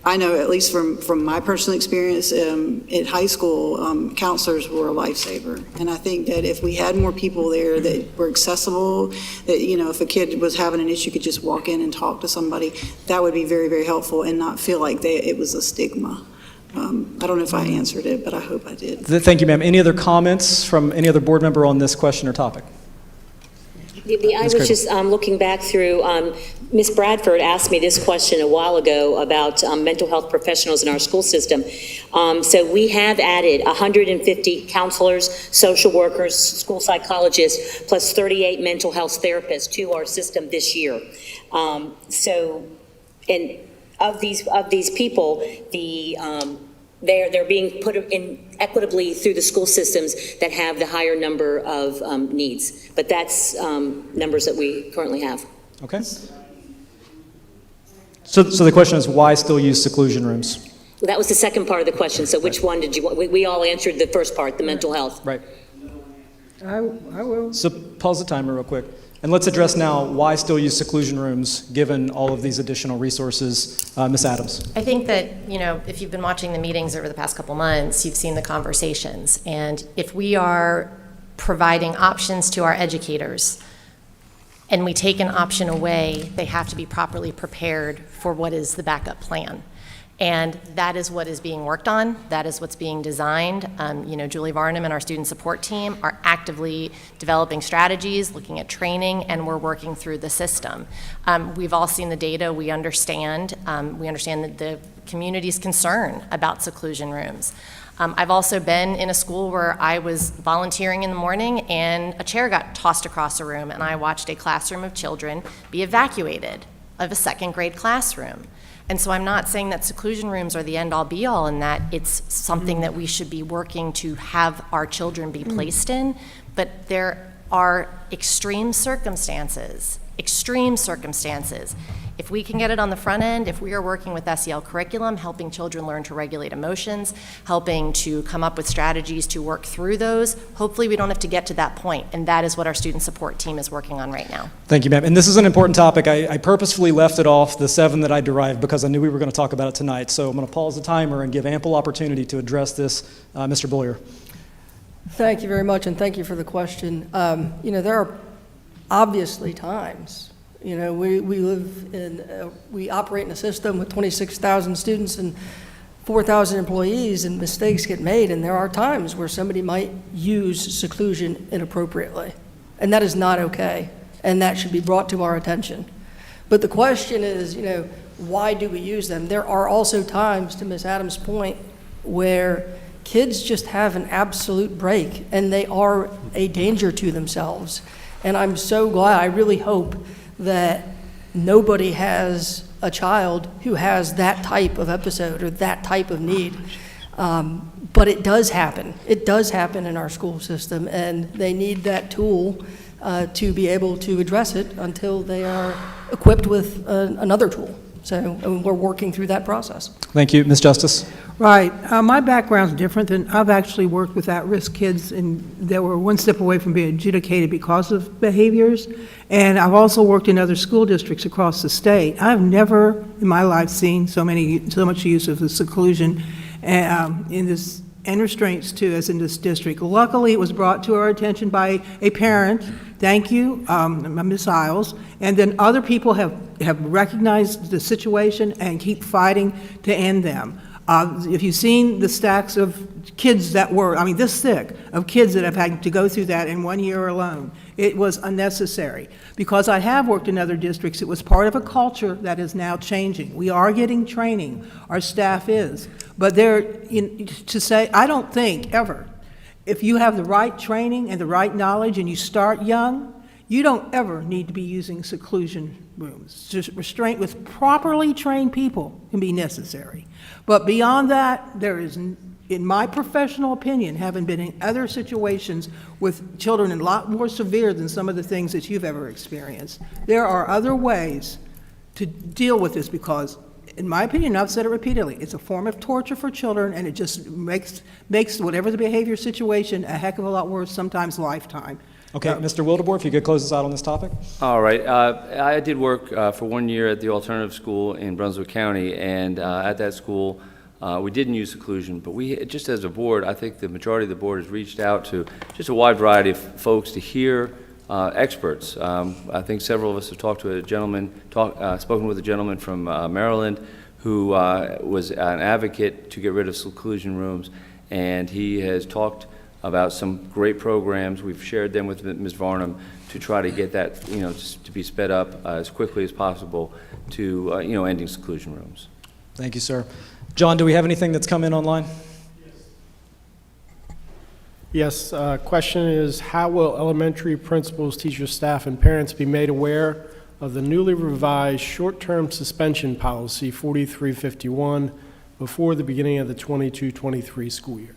Speaker 5: I know, at least from my personal experience, at high school, counselors were a lifesaver. And I think that if we had more people there that were accessible, that, if a kid was having an issue, could just walk in and talk to somebody, that would be very, very helpful and not feel like it was a stigma. I don't know if I answered it, but I hope I did.
Speaker 4: Thank you, ma'am. Any other comments from any other board member on this question or topic?
Speaker 1: I was just looking back through, Ms. Bradford asked me this question a while ago about mental health professionals in our school system. So we have added 150 counselors, social workers, school psychologists, plus 38 mental health therapists to our system this year. And of these people, they're being put in equitably through the school systems that have the higher number of needs. But that's numbers that we currently have.
Speaker 4: Okay. So the question is, why still use seclusion rooms?
Speaker 1: Well, that was the second part of the question. So which one did you want? We all answered the first part, the mental health.
Speaker 4: Right.
Speaker 2: I will.
Speaker 4: So pause the timer real quick. And let's address now why still use seclusion rooms given all of these additional resources. Ms. Adams.
Speaker 6: I think that, if you've been watching the meetings over the past couple months, you've seen the conversations. And if we are providing options to our educators and we take an option away, they have to be properly prepared for what is the backup plan. And that is what is being worked on. That is what's being designed. Julie Varnum and our student support team are actively developing strategies, looking at training, and we're working through the system. We've all seen the data. We understand that the community's concern about seclusion rooms. I've also been in a school where I was volunteering in the morning and a chair got tossed across a room, and I watched a classroom of children be evacuated of a second grade classroom. And so I'm not saying that seclusion rooms are the end-all be-all and that it's something that we should be working to have our children be placed in, but there are extreme circumstances. If we can get it on the front end, if we are working with SEL curriculum, helping children learn to regulate emotions, helping to come up with strategies to work through those, hopefully we don't have to get to that point, and that is what our student support team is working on right now.
Speaker 4: Thank you, ma'am. And this is an important topic. I purposefully left it off the 7 that I derived because I knew we were going to talk about it tonight. So I'm going to pause the timer and give ample opportunity to address this. Mr. Boyer.
Speaker 8: Thank you very much, and thank you for the question. There are obviously times, we operate in a system with 26,000 students and 4,000 employees, and mistakes get made, and there are times where somebody might use seclusion inappropriately, and that is not okay, and that should be brought to our attention. But the question is, why do we use them? There are also times, to Ms. Adams' point, where kids just have an absolute break and they are a danger to themselves. And I'm so glad, I really hope that nobody has a child who has that type of episode or that type of need. But it does happen. It does happen in our school system, and they need that tool to be able to address it until they are equipped with another tool. So we're working through that process.
Speaker 4: Thank you. Ms. Justice?
Speaker 2: Right. My background's different than, I've actually worked with at-risk kids that were one step away from being adjudicated because of behaviors. And I've also worked in other school districts across the state. I've never in my life seen so much use of the seclusion in this, and restraints too, as in this district. Luckily, it was brought to our attention by a parent. Thank you, Ms. Isles. And then other people have recognized the situation and keep fighting to end them. If you've seen the stacks of kids that were, this thick, of kids that have had to go through that in 1 year alone, it was unnecessary. Because I have worked in other districts, it was part of a culture that is now changing. We are getting training, our staff is. But to say, I don't think ever, if you have the right training and the right knowledge and you start young, you don't ever need to be using seclusion rooms. Just restraint with properly trained people can be necessary. But beyond that, there is, in my professional opinion, having been in other situations with children a lot more severe than some of the things that you've ever experienced, there are other ways to deal with this because, in my opinion, I've said it repeatedly, it's a form of torture for children, and it just makes whatever the behavior situation a heck of a lot worse, sometimes lifetime.
Speaker 4: Okay, Mr. Wildebohr, if you could close us out on this topic.
Speaker 7: All right. I did work for 1 year at the alternative school in Brunswick County, and at that school, we didn't use seclusion, but we, just as a board, I think the majority of the board has reached out to just a wide variety of folks to hear experts. I think several of us have talked to a gentleman, spoken with a gentleman from Maryland who was an advocate to get rid of seclusion rooms, and he has talked about some great programs. We've shared them with Ms. Varnum to try to get that, just to be sped up as quickly as possible to, ending seclusion rooms.
Speaker 4: Thank you, sir. John, do we have anything that's come in online?
Speaker 10: Yes, question is, how will elementary principals, teachers, staff, and parents be made aware of the newly revised short-term suspension policy 4351 before the beginning of the 22-23 school year?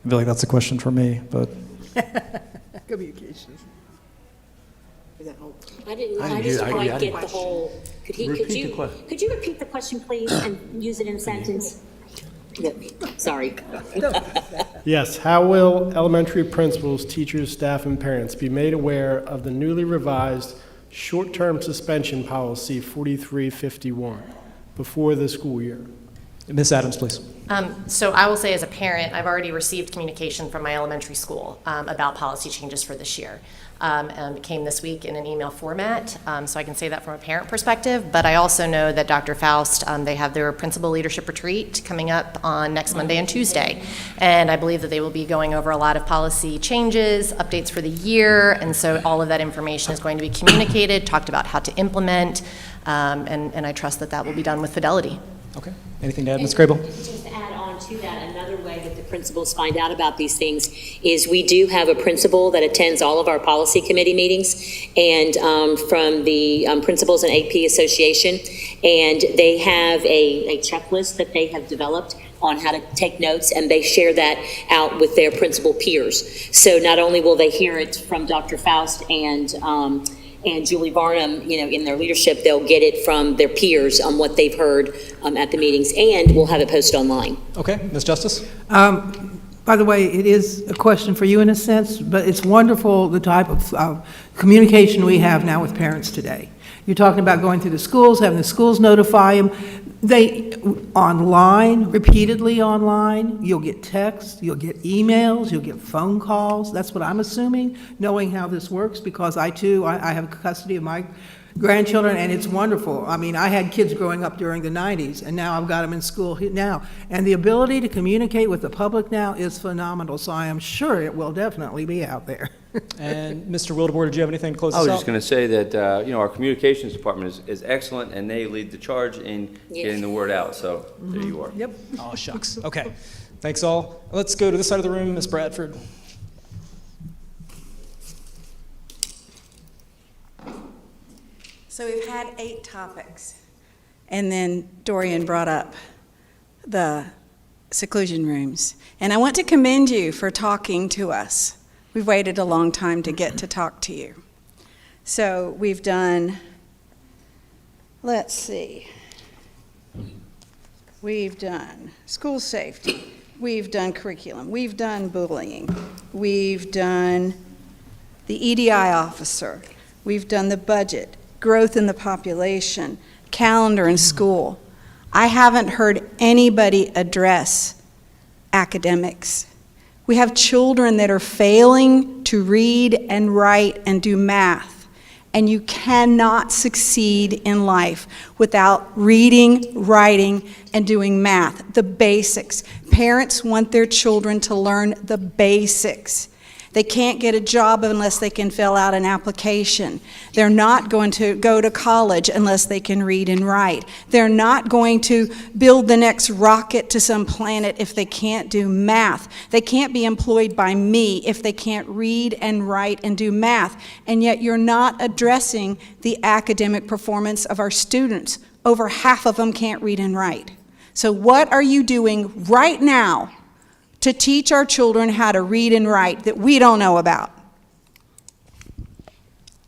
Speaker 4: I feel like that's a question for me, but
Speaker 2: Communications.
Speaker 1: I didn't quite get the whole, could you repeat the question, please, and use it in a sentence? No, sorry.
Speaker 10: Yes, how will elementary principals, teachers, staff, and parents be made aware of the newly revised short-term suspension policy 4351 before the school year?
Speaker 4: Ms. Adams, please.
Speaker 6: So I will say, as a parent, I've already received communication from my elementary school about policy changes for this year. It came this week in an email format, so I can say that from a parent perspective. But I also know that Dr. Faust, they have their principal leadership retreat coming up on next Monday and Tuesday. And I believe that they will be going over a lot of policy changes, updates for the year, and so all of that information is going to be communicated, talked about how to implement, and I trust that that will be done with fidelity.
Speaker 4: Okay. Anything to add, Ms. Grable?
Speaker 1: Just to add on to that, another way that the principals find out about these things is we do have a principal that attends all of our policy committee meetings, and from the Principals and AP Association, and they have a checklist that they have developed on how to take notes, and they share that out with their principal peers. So not only will they hear it from Dr. Faust and Julie Varnum, in their leadership, they'll get it from their peers on what they've heard at the meetings, and we'll have it posted online.
Speaker 4: Okay, Ms. Justice?
Speaker 2: By the way, it is a question for you in a sense, but it's wonderful the type of communication we have now with parents today. You're talking about going through the schools, having the schools notify them. They online, repeatedly online, you'll get texts, you'll get emails, you'll get phone calls. That's what I'm assuming, knowing how this works, because I have custody of my grandchildren, and it's wonderful. I had kids growing up during the 90s, and now I've got them in school now. And the ability to communicate with the public now is phenomenal, so I am sure it will definitely be out there.
Speaker 4: And Mr. Wildebohr, did you have anything to close
Speaker 7: I
Speaker 4: us
Speaker 7: was
Speaker 4: out?
Speaker 7: just going to say that, you know, our communications department is excellent, and they lead the charge in getting the word out, so there you are.
Speaker 2: Yep.
Speaker 4: Oh, shucks. Okay. Thanks all. Let's go to this side of the room. Ms. Bradford.
Speaker 12: So we've had 8 topics. And then Dorian brought up the seclusion rooms. And I want to commend you for talking to us. We've waited a long time to get to talk to you. So we've done, let's see. We've done school safety. We've done curriculum. We've done bullying. We've done the EDI officer. We've done the budget, growth in the population, calendar in school. I haven't heard anybody address academics. We have children that are failing to read and write and do math, and you cannot succeed in life without reading, writing, and doing math, the basics. Parents want their children to learn the basics. They can't get a job unless they can fill out an application. They're not going to go to college unless they can read and write. They're not going to build the next rocket to some planet if they can't do math. They can't be employed by me if they can't read and write and do math. And yet you're not addressing the academic performance of our students. Over half of them can't read and write. So what are you doing right now to teach our children how to read and write that we don't know about?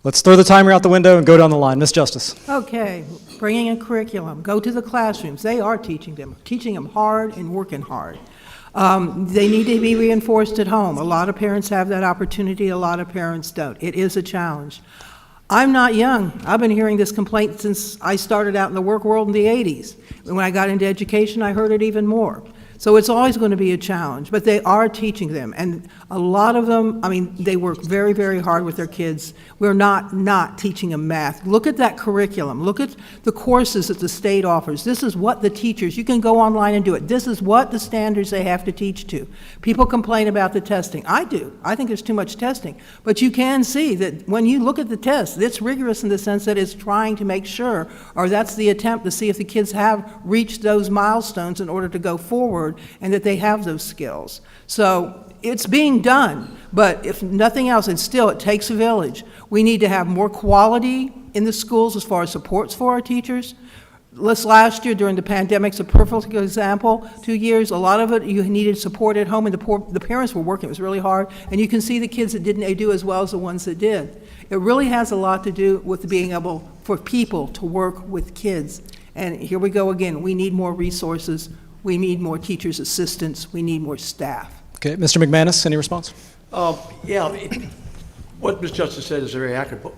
Speaker 4: Let's throw the timer out the window and go down the line. Ms. Justice.
Speaker 2: Okay, bringing in curriculum, go to the classrooms. They are teaching them hard and working hard. They need to be reinforced at home. A lot of parents have that opportunity, a lot of parents don't. It is a challenge. I'm not young. I've been hearing this complaint since I started out in the work world in the 80s. When I got into education, I heard it even more. So it's always going to be a challenge, but they are teaching them. And a lot of them, I mean, they work very, very hard with their kids. We're not teaching them math. Look at that curriculum. Look at the courses that the state offers. This is what the teachers, you can go online and do it. This is what the standards they have to teach to. People complain about the testing. I do. I think there's too much testing. But you can see that when you look at the test, it's rigorous in the sense that it's trying to make sure, or that's the attempt to see if the kids have reached those milestones in order to go forward, and that they have those skills. So it's being done, but if nothing else, and still it takes a village. We need to have more quality in the schools as far as supports for our teachers. Last year during the pandemic's a perfect example. 2 years, a lot of it you needed support at home, and the parents were working. It was really hard, and you can see the kids that didn't do as well as the ones that did. It really has a lot to do with being able for people to work with kids. And here we go again. We need more resources. We need more teachers' assistants. We need more staff.
Speaker 4: Okay, Mr. McManus, any response?
Speaker 3: What Ms. Justice said is very accurate. But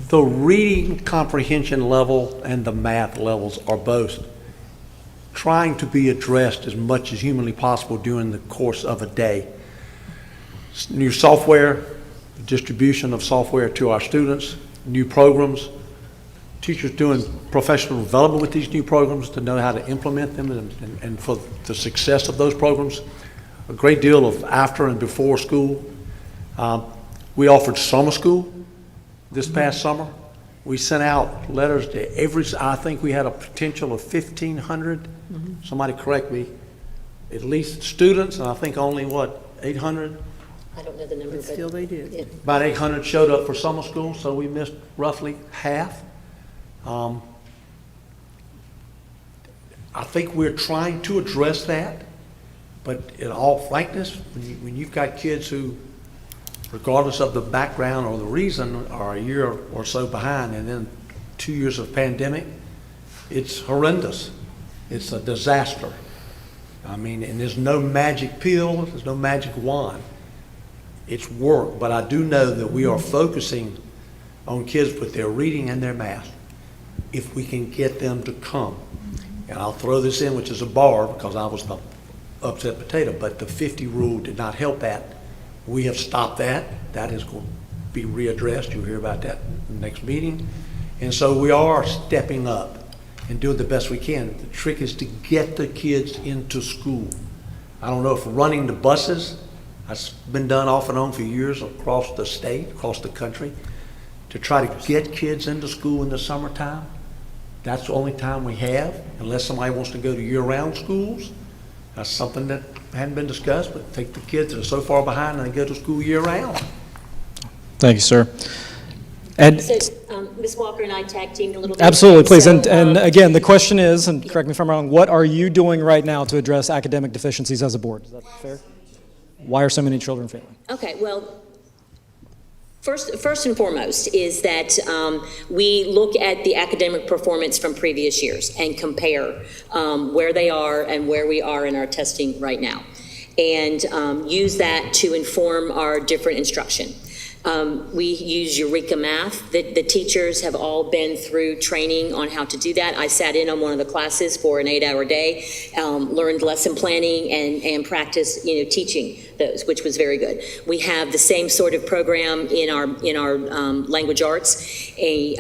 Speaker 3: the reading comprehension level and the math levels are both trying to be addressed as much as humanly possible during the course of a day. New software, distribution of software to our students, new programs, teachers doing professional development with these new programs to know how to implement them and for the success of those programs. A great deal of after and before school. We offered summer school this past summer. We sent out letters to I think we had a potential of 1,500, somebody correct me, at least students, and I think only, 800?
Speaker 1: I don't know the number, but
Speaker 2: Still they did.
Speaker 1: yeah.
Speaker 3: About 800 showed up for summer school, so we missed roughly half. I think we're trying to address that, but in all frankness, when you've got kids who, regardless of the background or the reason, are a year or so behind, and then 2 years of pandemic, it's horrendous. It's a disaster. I mean, and there's no magic pill, there's no magic wand. It's work, but I do know that we are focusing on kids with their reading and their math, if we can get them to come. And I'll throw this in, which is a bar, because I was the upset potato, but the 50 rule did not help that. We have stopped that. That is going to be readdressed. You'll hear about that in the next meeting. And so we are stepping up and doing the best we can. The trick is to get the kids into school. I don't know if running the buses That's been done off and on for years across the state, across the country, to try to get kids into school in the summertime. That's the only time we have, unless somebody wants to go to year-round schools. That's something that hadn't been discussed, but take the kids that are so far behind and they go to school year-round.
Speaker 4: Thank you, sir. And
Speaker 1: So, Ms. Walker and I tag teamed a little bit.
Speaker 4: absolutely, please.
Speaker 1: So,
Speaker 4: And again, the question is, and correct me if I'm wrong, what are you doing right now to address academic deficiencies as a board? Is that fair? Why are so many children failing?
Speaker 1: Okay, well, first and foremost is that we look at the academic performance from previous years and compare where they are and where we are in our testing right now, and use that to inform our different instruction. We use Ymca math. The teachers have all been through training on how to do that. I sat in on one of the classes for an 8-hour day, learned lesson planning and practiced, teaching those, which was very good. We have the same sort of program in our language arts, a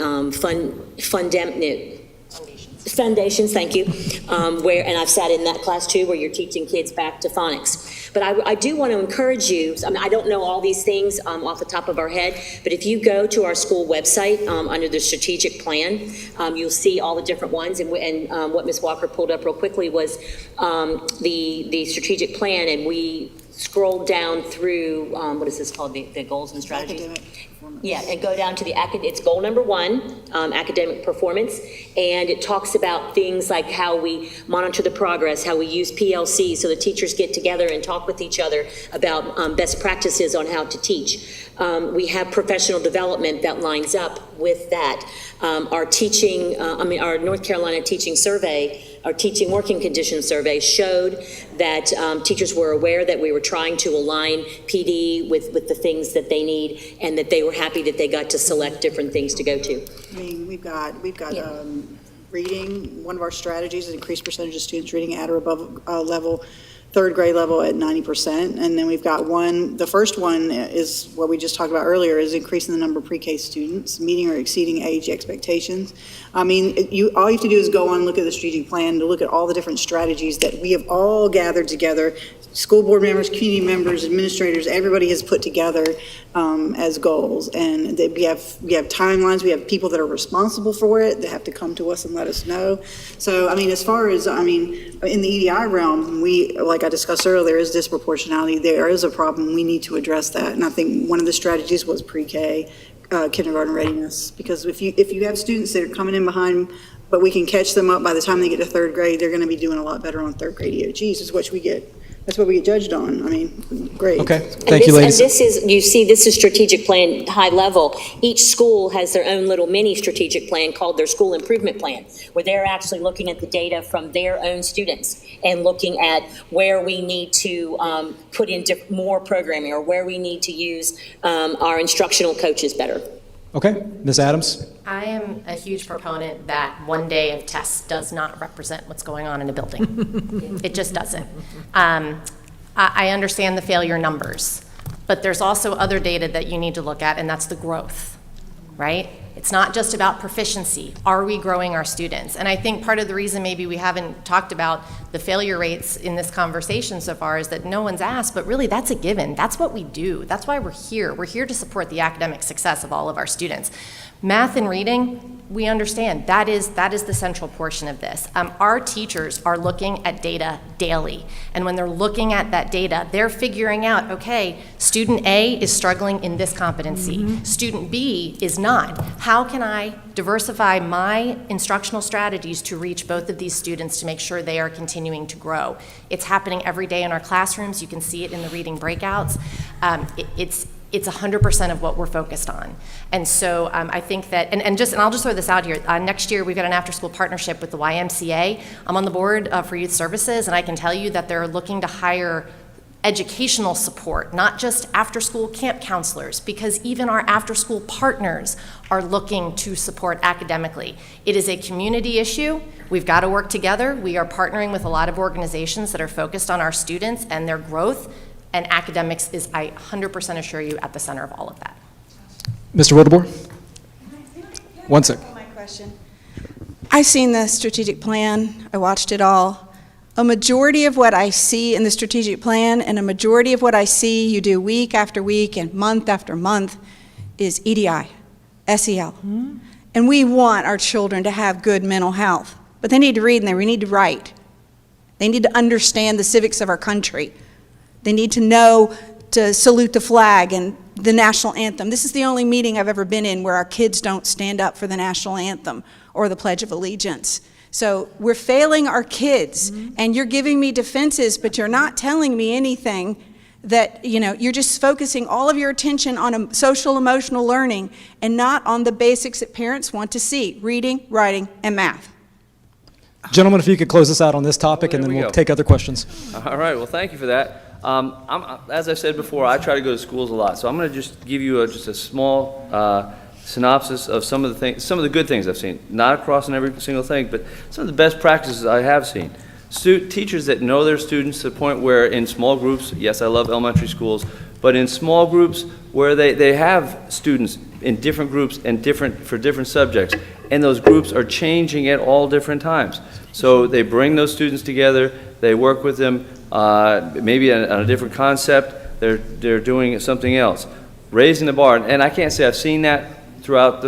Speaker 1: Foundations, thank you. And I've sat in that class too, where you're teaching kids back to phonics. But I do want to encourage you. I mean, I don't know all these things off the top of our head, but if you go to our school website under the strategic plan, you'll see all the different ones. And what Ms. Walker pulled up real quickly was the strategic plan, and we scrolled down through what is this called? The goals and strategies.
Speaker 5: Academic performance.
Speaker 1: Yeah, and go down to it's goal number 1, academic performance, and it talks about things like how we monitor the progress, how we use PLC, so the teachers get together and talk with each other about best practices on how to teach. We have professional development that lines up with that. Our North Carolina teaching survey, our teaching working conditions survey showed that teachers were aware that we were trying to align PD with the things that they need, and that they were happy that they got to select different things to go to.
Speaker 5: I mean, we've got reading. One of our strategies is increased percentage of students reading at or above level, third grade level at 90%. And then we've got the first one is what we just talked about earlier, is increasing the number of pre-K students, meeting or exceeding age expectations. I mean, all you have to do is go on and look at the strategic plan to look at all the different strategies that we have all gathered together. School board members, community members, administrators, everybody has put together as goals. And we have timelines, we have people that are responsible for it that have to come to us and let us know. So, I mean, as far as, in the EDI realm, like I discussed earlier, there is disproportionality. There is a problem. We need to address that. And I think one of the strategies was pre-K, kindergarten readiness. Because if you have students that are coming in behind, but we can catch them up by the time they get to third grade, they're going to be doing a lot better on third grade EOGs, is what we get. That's what we get judged on. I mean, great.
Speaker 4: Okay, thank you, ladies.
Speaker 1: And this is strategic plan high level. Each school has their own little mini strategic plan called their school improvement plan, where they're actually looking at the data from their own students and looking at where we need to put in more programming, or where we need to use our instructional coaches better.
Speaker 4: Okay, Ms. Adams?
Speaker 6: I am a huge proponent that one day of tests does not represent what's going on in a building. It just doesn't. I understand the failure numbers, but there's also other data that you need to look at, and that's the growth, right? It's not just about proficiency. Are we growing our students? And I think part of the reason maybe we haven't talked about the failure rates in this conversation so far is that no one's asked, but really that's a given. That's what we do. That's why we're here. We're here to support the academic success of all of our students. Math and reading, we understand. That is the central portion of this. Our teachers are looking at data daily. And when they're looking at that data, they're figuring out, okay, student A is struggling in this competency. Student B is not. How can I diversify my instructional strategies to reach both of these students to make sure they are continuing to grow? It's happening every day in our classrooms. You can see it in the reading breakouts. It's 100% of what we're focused on. And so I think that, and I'll just throw this out here. Next year, we've got an after-school partnership with the Ymca. I'm on the board for youth services, and I can tell you that they're looking to hire educational support, not just after-school camp counselors, because even our after-school partners are looking to support academically. It is a community issue. We've got to work together. We are partnering with a lot of organizations that are focused on our students and their growth, and academics is, I 100% assure you, at the center of all of that.
Speaker 4: Mr. Wildebohr? 1 sec.
Speaker 12: My question. I've seen the strategic plan. I watched it all. A majority of what I see in the strategic plan and a majority of what I see you do week after week and month after month is EDI, SEL. And we want our children to have good mental health, but they need to read and they need to write. They need to understand the civics of our country. They need to know to salute the flag and the national anthem. This is the only meeting I've ever been in where our kids don't stand up for the national anthem or the Pledge of Allegiance. So we're failing our kids, and you're giving me defenses, but you're not telling me anything that, you're just focusing all of your attention on social emotional learning and not on the basics that parents want to see, reading, writing, and math.
Speaker 4: Gentlemen, if you could close us out on this topic, and then we'll take other questions.
Speaker 7: All right, well, thank you for that. As I said before, I try to go to schools a lot, so I'm going to just give you just a small synopsis of some of the good things I've seen. Not across in every single thing, but some of the best practices I have seen. Teachers that know their students to the point where in small groups, yes, I love elementary schools, but in small groups where they have students in different groups and for different subjects, and those groups are changing at all different times. So they bring those students together, they work with them, maybe on a different concept, they're doing something else. Raising the bar, and I can't say I've seen that throughout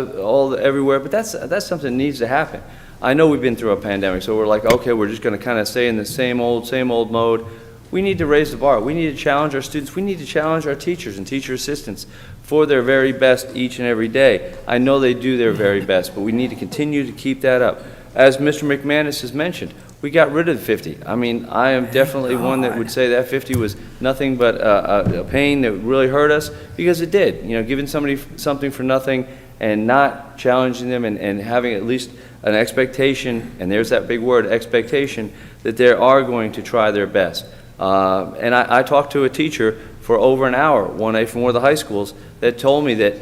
Speaker 7: everywhere, but that's something that needs to happen. I know we've been through a pandemic, so we're like, okay, we're just going to kind of stay in the same old mode. We need to raise the bar. We need to challenge our students. We need to challenge our teachers and teacher assistants for their very best each and every day. I know they do their very best, but we need to continue to keep that up. As Mr. McManus has mentioned, we got rid of 50. I mean, I am definitely one that would say that 50 was nothing but a pain that really hurt us, because it did. Giving somebody something for nothing and not challenging them and having at least an expectation, and there's that big word, expectation, that they are going to try their best. And I talked to a teacher for over an hour one day from one of the high schools that told me that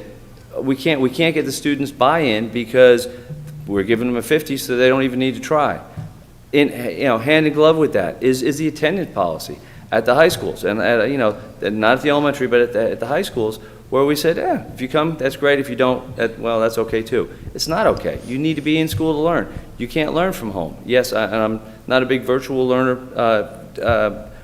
Speaker 7: we can't get the students buy-in because we're giving them a 50 so they don't even need to try. Hand in glove with that is the attendance policy at the high schools, and not at the elementary, but at the high schools, where we said, if you come, that's great. If you don't, well, that's okay too. It's not okay. You need to be in school to learn. You can't learn from home. Yes, I'm not a big virtual learner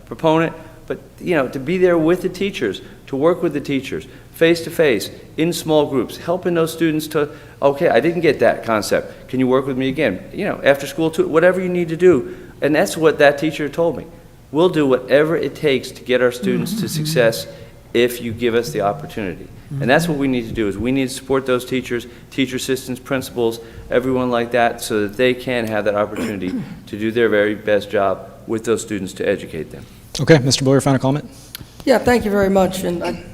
Speaker 7: proponent, but to be there with the teachers, to work with the teachers, face to face, in small groups, helping those students to, okay, I didn't get that concept. Can you work with me again? After school too, whatever you need to do. And that's what that teacher told me. We'll do whatever it takes to get our students to success if you give us the opportunity. And that's what we need to do, is we need to support those teachers, teacher assistants, principals, everyone like that, so that they can have that opportunity to do their very best job with those students to educate them.
Speaker 4: Okay, Mr. Boyer, final comment?
Speaker 8: Yeah, thank you very much, and I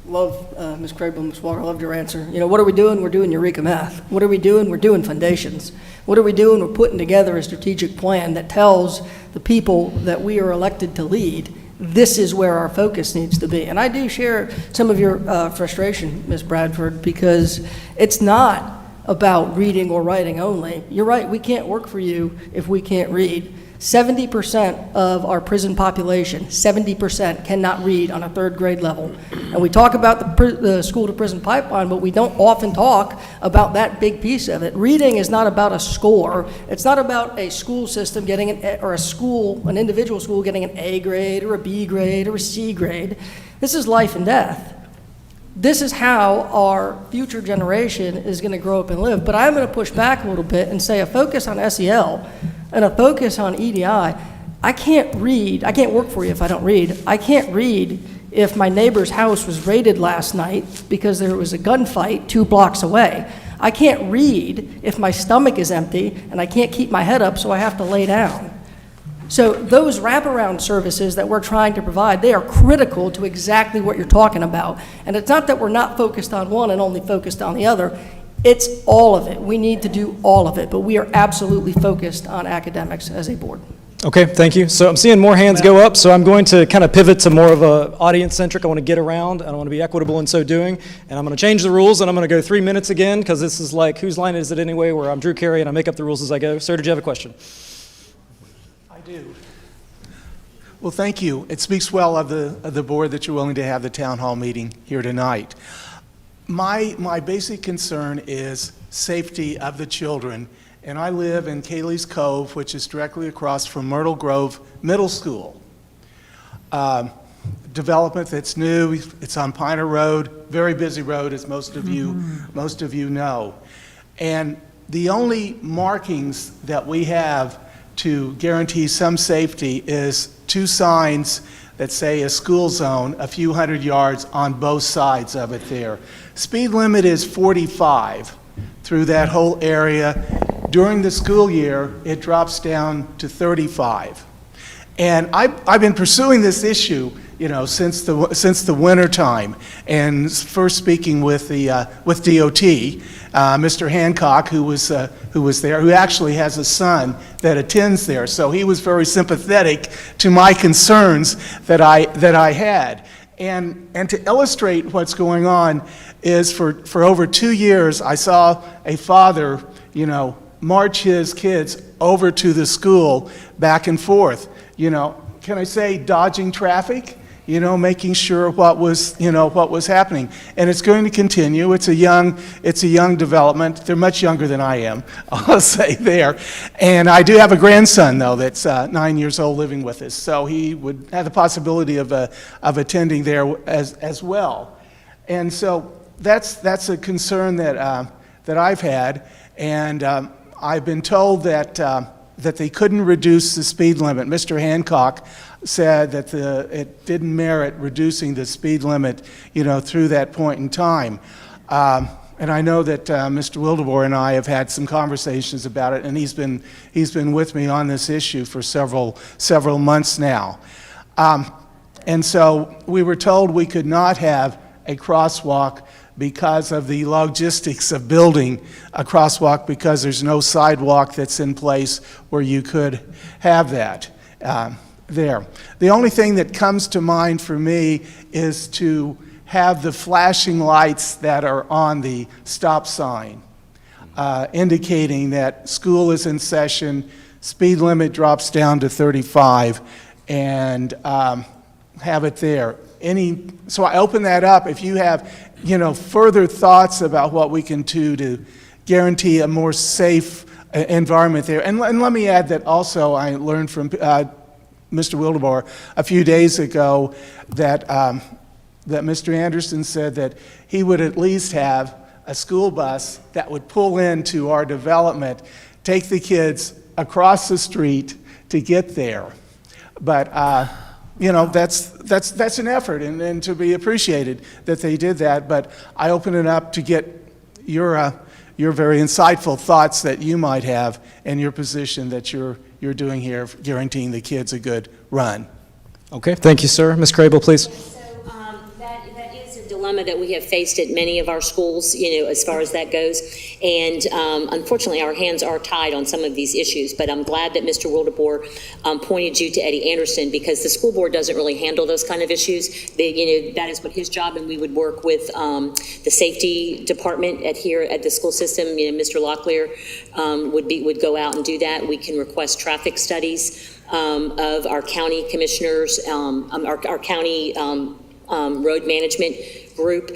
Speaker 8: love Ms. Crable, Ms. Walker, I loved your answer. What are we doing? We're doing Eureka Math. What are we doing? We're doing foundations. What are we doing? We're putting together a strategic plan that tells the people that we are elected to lead, this is where our focus needs to be. And I do share some of your frustration, Ms. Bradford, because it's not about reading or writing only. You're right, we can't work for you if we can't read. 70% of our prison population, 70% cannot read on a third grade level. And we talk about the school to prison pipeline, but we don't often talk about that big piece of it. Reading is not about a score. It's not about a school system getting an individual school getting an A grade or a B grade or a C grade. This is life and death. This is how our future generation is going to grow up and live. But I'm going to push back a little bit and say a focus on SEL and a focus on EDI. I can't work for you if I don't read. I can't read if my neighbor's house was raided last night because there was a gunfight 2 blocks away. I can't read if my stomach is empty and I can't keep my head up, so I have to lay down. So those wraparound services that we're trying to provide, they are critical to exactly what you're talking about. And it's not that we're not focused on one and only focused on the other. It's all of it. We need to do all of it, but we are absolutely focused on academics as a board.
Speaker 4: Okay, thank you. So I'm seeing more hands go up, so I'm going to kind of pivot to more of a audience-centric. I want to get around, and I want to be equitable in so doing, and I'm going to change the rules, and I'm going to go 3 minutes again, because this is like, whose line is it anyway, where I'm Drew Carey, and I make up the rules as I go. Sir, did you have a question?
Speaker 13: I do. Well, thank you. It speaks well of the board that you're willing to have the town hall meeting here tonight. My basic concern is safety of the children, and I live in Cayley's Cove, which is directly across from Myrtle Grove Middle School. Development that's new, it's on Piner Road, very busy road, as most of you know. And the only markings that we have to guarantee some safety is 2 signs that say a school zone a few hundred yards on both sides of it there. Speed limit is 45 through that whole area. During the school year, it drops down to 35. And I've been pursuing this issue, since the winter time, and first speaking with DOT, Mr. Hancock, who was there, who actually has a son that attends there, so he was very sympathetic to my concerns that I had. And to illustrate what's going on is for over 2 years, I saw a father, march his kids over to the school back and forth. Can I say dodging traffic? Making sure what was happening. And it's going to continue. It's a young development. They're much younger than I am, I'll say there. And I do have a grandson, though, that's 9 years old living with us. So he would have the possibility of attending there as well. And so that's a concern that I've had. And I've been told that they couldn't reduce the speed limit. Mr. Hancock said that it didn't merit reducing the speed limit, through that point in time. And I know that Mr. Wildebohr and I have had some conversations about it, and he's been with me on this issue for several months now. And so we were told we could not have a crosswalk because of the logistics of building a crosswalk, because there's no sidewalk that's in place where you could have that there. The only thing that comes to mind for me is to have the flashing lights that are on the stop sign, indicating that school is in session, speed limit drops down to 35, and have it there. So I open that up. If you have, further thoughts about what we can do to guarantee a more safe environment there. And let me add that also I learned from Mr. Wildebohr a few days ago that Mr. Anderson said that he would at least have a school bus that would pull into our development, take the kids across the street to get there. But that's an effort, and to be appreciated that they did that. But I open it up to get your very insightful thoughts that you might have and your position that you're doing here, guaranteeing the kids a good run.
Speaker 4: Okay, thank you, sir. Ms. Crable, please.
Speaker 1: That is a dilemma that we have faced at many of our schools, as far as that goes. And unfortunately, our hands are tied on some of these issues. But I'm glad that Mr. Wildebohr pointed you to Eddie Anderson, because the school board doesn't really handle those kind of issues. That is what his job, and we would work with the safety department here at the school system. Mr. Locklear would go out and do that. We can request traffic studies of our county commissioners, our county road management group,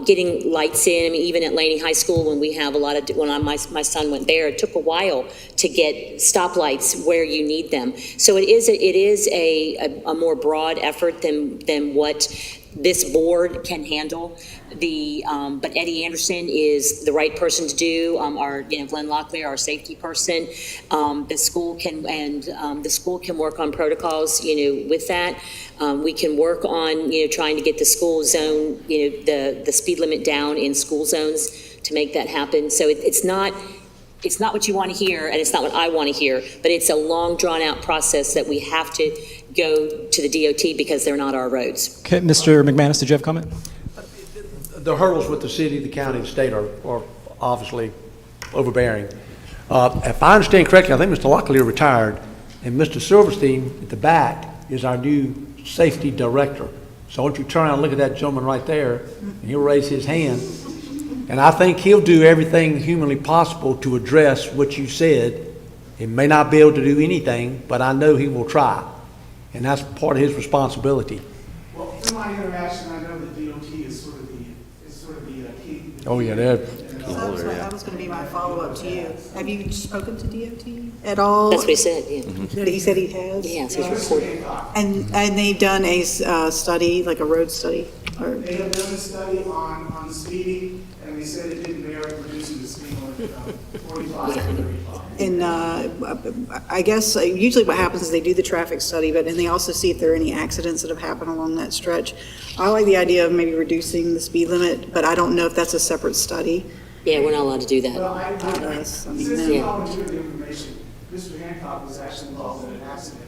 Speaker 1: getting lights in. I mean, even at Laney High School, when we have my son went there, it took a while to get stoplights where you need them. So it is a more broad effort than what this board can handle. But Eddie Anderson is the right person to do. Glenn Locklear, our safety person. The school can work on protocols, with that. We can work on, trying to get the school zone, the speed limit down in school zones to make that happen. So it's not what you want to hear, and it's not what I want to hear, but it's a long, drawn-out process that we have to go to the DOT because they're not our roads.
Speaker 4: Okay, Mr. McManus, did you have a comment?
Speaker 3: The hurdles with the city, the county, and the state are obviously overbearing. If I understand correctly, I think Mr. Locklear retired, and Mr. Silverstein at the back is our new safety director. So I want you to turn around and look at that gentleman right there, and he'll raise his hand. And I think he'll do everything humanly possible to address what you said. He may not be able to do anything, but I know he will try. And that's part of his responsibility.
Speaker 13: Well, in my interaction, I know the DOT is sort of the key
Speaker 3: Oh, yeah, they're,
Speaker 5: That was going to be my follow-up to you. Have you spoken to DOT at all?
Speaker 1: That's what he said, yeah.
Speaker 5: He said he has?
Speaker 1: Yes, he's reported.
Speaker 5: And they've done a study, like a road study? Or
Speaker 13: They have done a study on speeding, and they said it didn't merit reducing the speed limit from 45 to 35.
Speaker 5: And I guess usually what happens is they do the traffic study, but then they also see if there are any accidents that have happened along that stretch. I like the idea of maybe reducing the speed limit, but I don't know if that's a separate study.
Speaker 1: Yeah, we're not allowed to do that.
Speaker 13: Well,
Speaker 5: Yes, I mean,
Speaker 13: since
Speaker 5: no.
Speaker 13: you volunteered the information, Mr. Hancock was actually involved in an accident.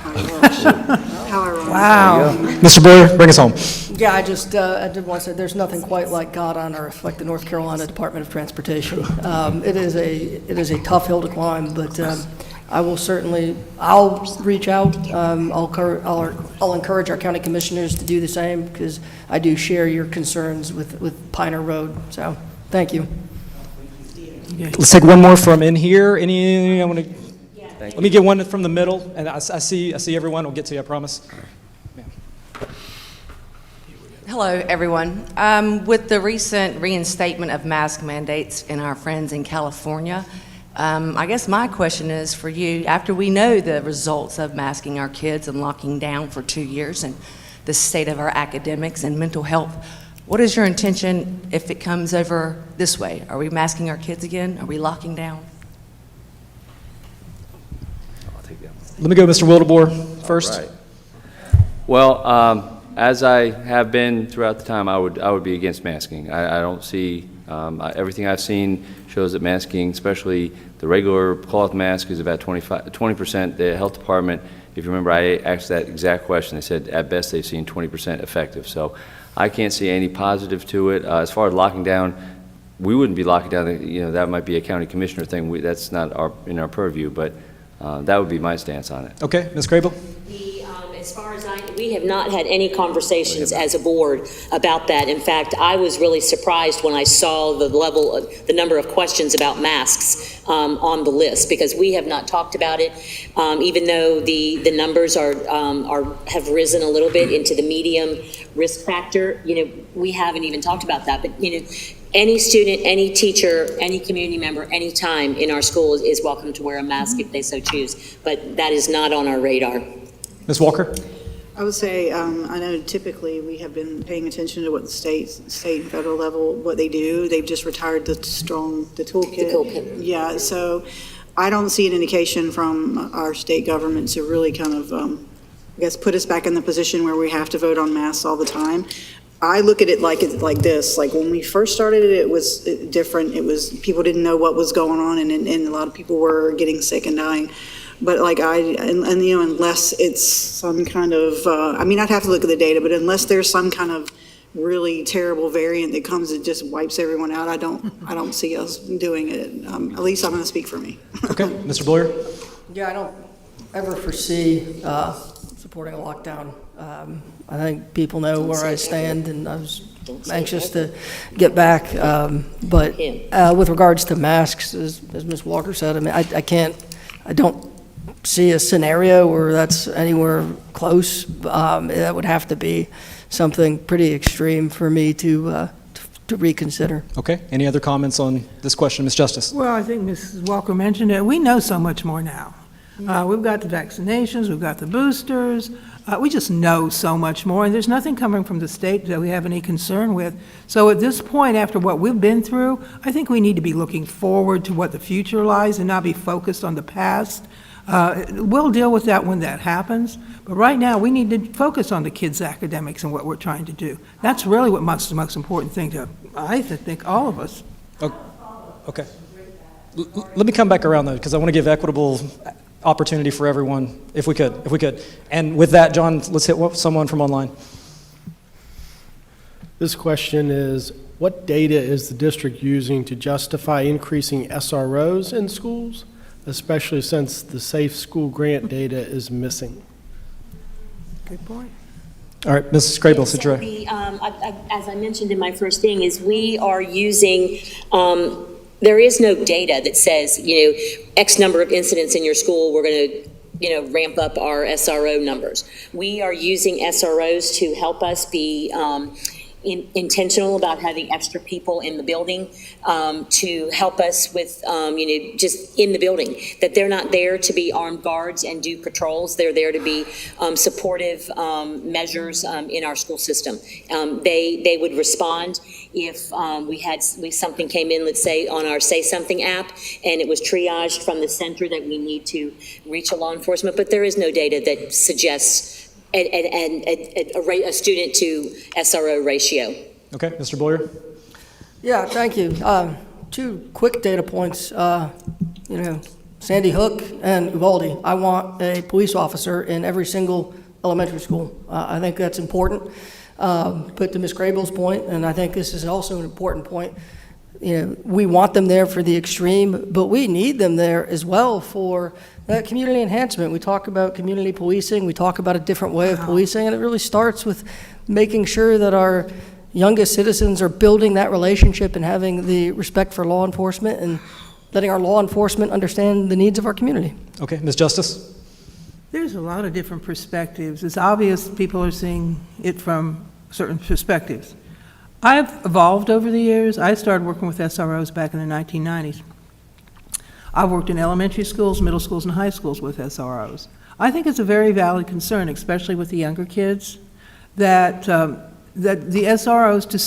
Speaker 5: How ironic.
Speaker 8: Wow.
Speaker 4: Mr. Boyer, bring us home.
Speaker 8: Yeah, I did want to say, there's nothing quite like God on earth, like the North Carolina Department of Transportation. It is a tough hill to climb, but I will certainly, I'll reach out. I'll encourage our county commissioners to do the same, because I do share your concerns with Piner Road. So, thank you.
Speaker 4: Let's take one more from in here. I want to. Let me get one from the middle, and I see everyone. We'll get to you, I promise.
Speaker 14: Hello, everyone. With the recent reinstatement of mask mandates in our friends in California, I guess my question is for you, after we know the results of masking our kids and locking down for 2 years and the state of our academics and mental health, what is your intention if it comes over this way? Are we masking our kids again? Are we locking down?
Speaker 4: Let me go, Mr. Wildebohr, first.
Speaker 7: All right. Well, as I have been throughout the time, I would be against masking. I don't see, everything I've seen shows that masking, especially the regular cloth mask, is about 20%. The health department, if you remember, I asked that exact question. They said at best they've seen 20% effective. So I can't see any positive to it. As far as locking down, we wouldn't be locking down. You know, that might be a county commissioner thing. That's not in our purview, but that would be my stance on it.
Speaker 4: Okay, Ms. Crable?
Speaker 1: As far as we have not had any conversations as a board about that. In fact, I was really surprised when I saw the number of questions about masks on the list, because we have not talked about it, even though the numbers have risen a little bit into the medium risk factor. You know, we haven't even talked about that, but you know, any student, any teacher, any community member, any time in our schools is welcome to wear a mask if they so choose, but that is not on our radar.
Speaker 4: Ms. Walker?
Speaker 5: I would say, I know typically we have been paying attention to what the state and federal level, what they do. They've just retired the toolkit.
Speaker 1: The toolkit.
Speaker 5: Yeah, so I don't see an indication from our state government to really kind of, I guess, put us back in the position where we have to vote on masks all the time. I look at it like this. Like when we first started it, it was different. It was, people didn't know what was going on, and a lot of people were getting sick and dying. But like and you know, unless it's some kind of, I mean, I'd have to look at the data, but unless there's some kind of really terrible variant that comes and just wipes everyone out, I don't see us doing it. At least I'm going to speak for me.
Speaker 4: Okay, Mr. Boyer?
Speaker 8: Yeah, I don't ever foresee supporting a lockdown. I think people know where I stand, and I was anxious to get back. But with regards to masks, as Ms. Walker said, I mean, I don't see a scenario where that's anywhere close. That would have to be something pretty extreme for me to reconsider.
Speaker 4: Okay, any other comments on this question, Ms. Justice?
Speaker 2: Well, I think Mrs. Walker mentioned it. We know so much more now. We've got the vaccinations, we've got the boosters. We just know so much more, and there's nothing coming from the state that we have any concern with. So at this point, after what we've been through, I think we need to be looking forward to what the future lies and not be focused on the past. We'll deal with that when that happens, but right now we need to focus on the kids' academics and what we're trying to do. That's really what's the most important thing to, I think, all of us.
Speaker 4: Okay. Let me come back around though, because I want to give equitable opportunity for everyone, if we could. And with that, John, let's hit someone from online.
Speaker 10: This question is, what data is the district using to justify increasing SROs in schools, especially since the Safe School Grant data is missing?
Speaker 2: Good point.
Speaker 4: All right, Mrs. Crable, Citra.
Speaker 1: As I mentioned in my first thing, is we are using, there is no data that says, you know, X number of incidents in your school, we're going to, you know, ramp up our SRO numbers. We are using SROs to help us be intentional about having extra people in the building to help us with, just in the building. That they're not there to be armed guards and do patrols. They're there to be supportive measures in our school system. They would respond if something came in, let's say, on our Say Something app, and it was triaged from the center that we need to reach a law enforcement. But there is no data that suggests a student to SRO ratio.
Speaker 4: Okay, Mr. Boyer?
Speaker 8: Yeah, thank you. 2 quick data points. Sandy Hook and Uvalde, I want a police officer in every single elementary school. I think that's important. But to Ms. Crable's point, and I think this is also an important point, we want them there for the extreme, but we need them there as well for that community enhancement. We talk about community policing, we talk about a different way of policing, and it really starts with making sure that our youngest citizens are building that relationship and having the respect for law enforcement and letting our law enforcement understand the needs of our community.
Speaker 4: Okay, Ms. Justice?
Speaker 2: There's a lot of different perspectives. It's obvious people are seeing it from certain perspectives. I've evolved over the years. I started working with SROs back in the 1990s. I worked in elementary schools, middle schools, and high schools with SROs. I think it's a very valid concern, especially with the younger kids, that that the SROs to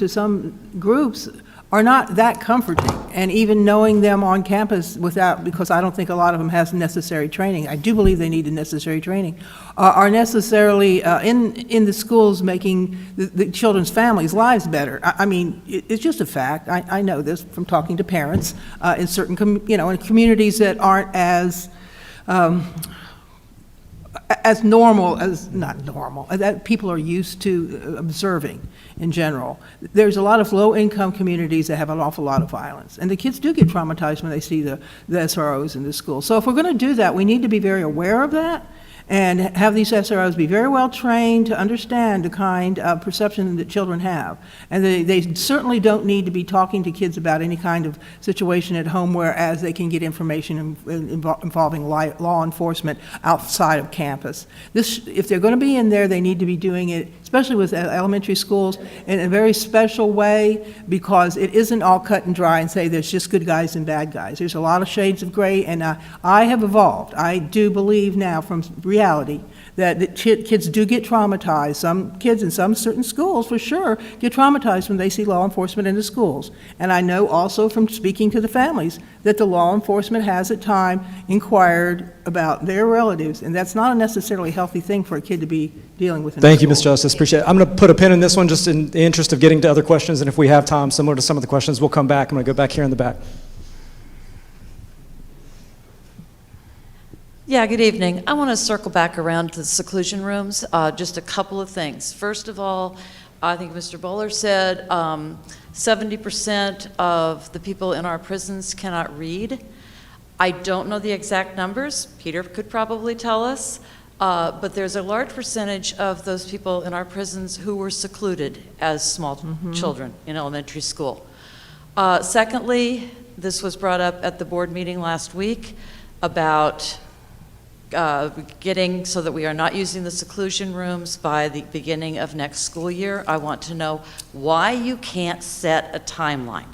Speaker 2: some groups are not that comforting, and even knowing them on campus because I don't think a lot of them has necessary training. I do believe they need the necessary training, are necessarily in the schools making the children's families' lives better. I mean, it's just a fact. I know this from talking to parents in certain, in communities that aren't as not normal, that people are used to observing in general. There's a lot of low-income communities that have an awful lot of violence, and the kids do get traumatized when they see the SROs in the school. So if we're going to do that, we need to be very aware of that and have these SROs be very well trained to understand the kind of perception that children have. And they certainly don't need to be talking to kids about any kind of situation at home, whereas they can get information involving law enforcement outside of campus. If they're going to be in there, they need to be doing it, especially with elementary schools, in a very special way, because it isn't all cut and dry and say there's just good guys and bad guys. There's a lot of shades of gray, and I have evolved. I do believe now from reality that kids do get traumatized. Some kids in some certain schools, for sure, get traumatized when they see law enforcement in the schools. And I know also from speaking to the families that the law enforcement has at times inquired about their relatives, and that's not a necessarily healthy thing for a kid to be dealing with.
Speaker 4: Thank you, Ms. Justice. Appreciate it. I'm going to put a pin in this one just in the interest of getting to other questions, and if we have time, similar to some of the questions, we'll come back. I'm going to go back here in the back.
Speaker 15: Yeah, good evening. I want to circle back around to the seclusion rooms. Just a couple of things. First of all, I think Mr. Bowler said 70% of the people in our prisons cannot read. I don't know the exact numbers. Peter could probably tell us. But there's a large percentage of those people in our prisons who were secluded as small children in elementary school. Secondly, this was brought up at the board meeting last week about getting so that we are not using the seclusion rooms by the beginning of next school year. I want to know why you can't set a timeline.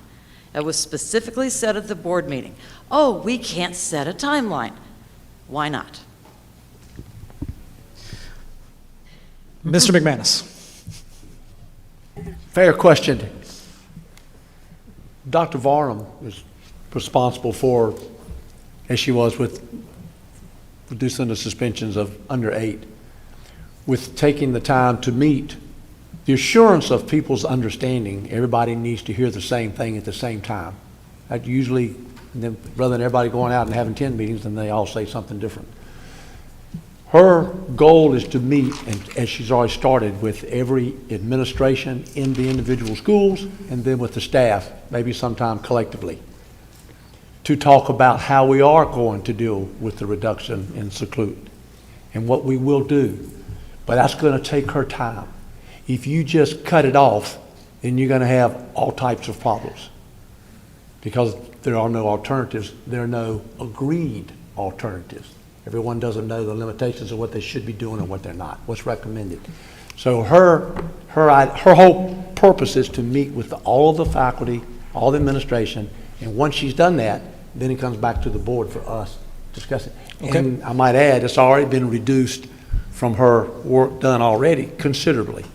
Speaker 15: It was specifically said at the board meeting. Oh, we can't set a timeline. Why not?
Speaker 4: Mr. McManus.
Speaker 3: Fair question. Dr. Varnum is responsible for, as she was with reducing the suspensions of under 8, with taking the time to meet. The assurance of people's understanding, everybody needs to hear the same thing at the same time. That usually, rather than everybody going out and having 10 meetings, then they all say something different. Her goal is to meet, and as she's already started, with every administration in the individual schools and then with the staff, maybe sometime collectively, to talk about how we are going to deal with the reduction in seclude and what we will do. But that's going to take her time. If you just cut it off, then you're going to have all types of problems because there are no alternatives. There are no agreed alternatives. Everyone doesn't know the limitations of what they should be doing and what they're not, what's recommended. So her whole purpose is to meet with all of the faculty, all the administration, and once she's done that, then it comes back to the board for us discussing.
Speaker 4: Okay.
Speaker 3: And I might add, it's already been reduced from her work done already considerably.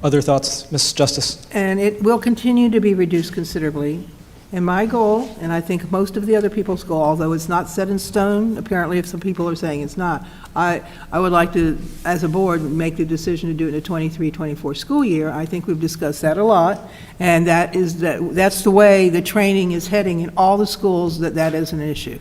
Speaker 4: Other thoughts, Ms. Justice?
Speaker 2: And it will continue to be reduced considerably. And my goal, and I think most of the other people's goal, although it's not set in stone, apparently if some people are saying it's not, I would like to, as a board, make the decision to do it in the 23-24 school year. I think we've discussed that a lot, and that's the way the training is heading in all the schools, that is an issue.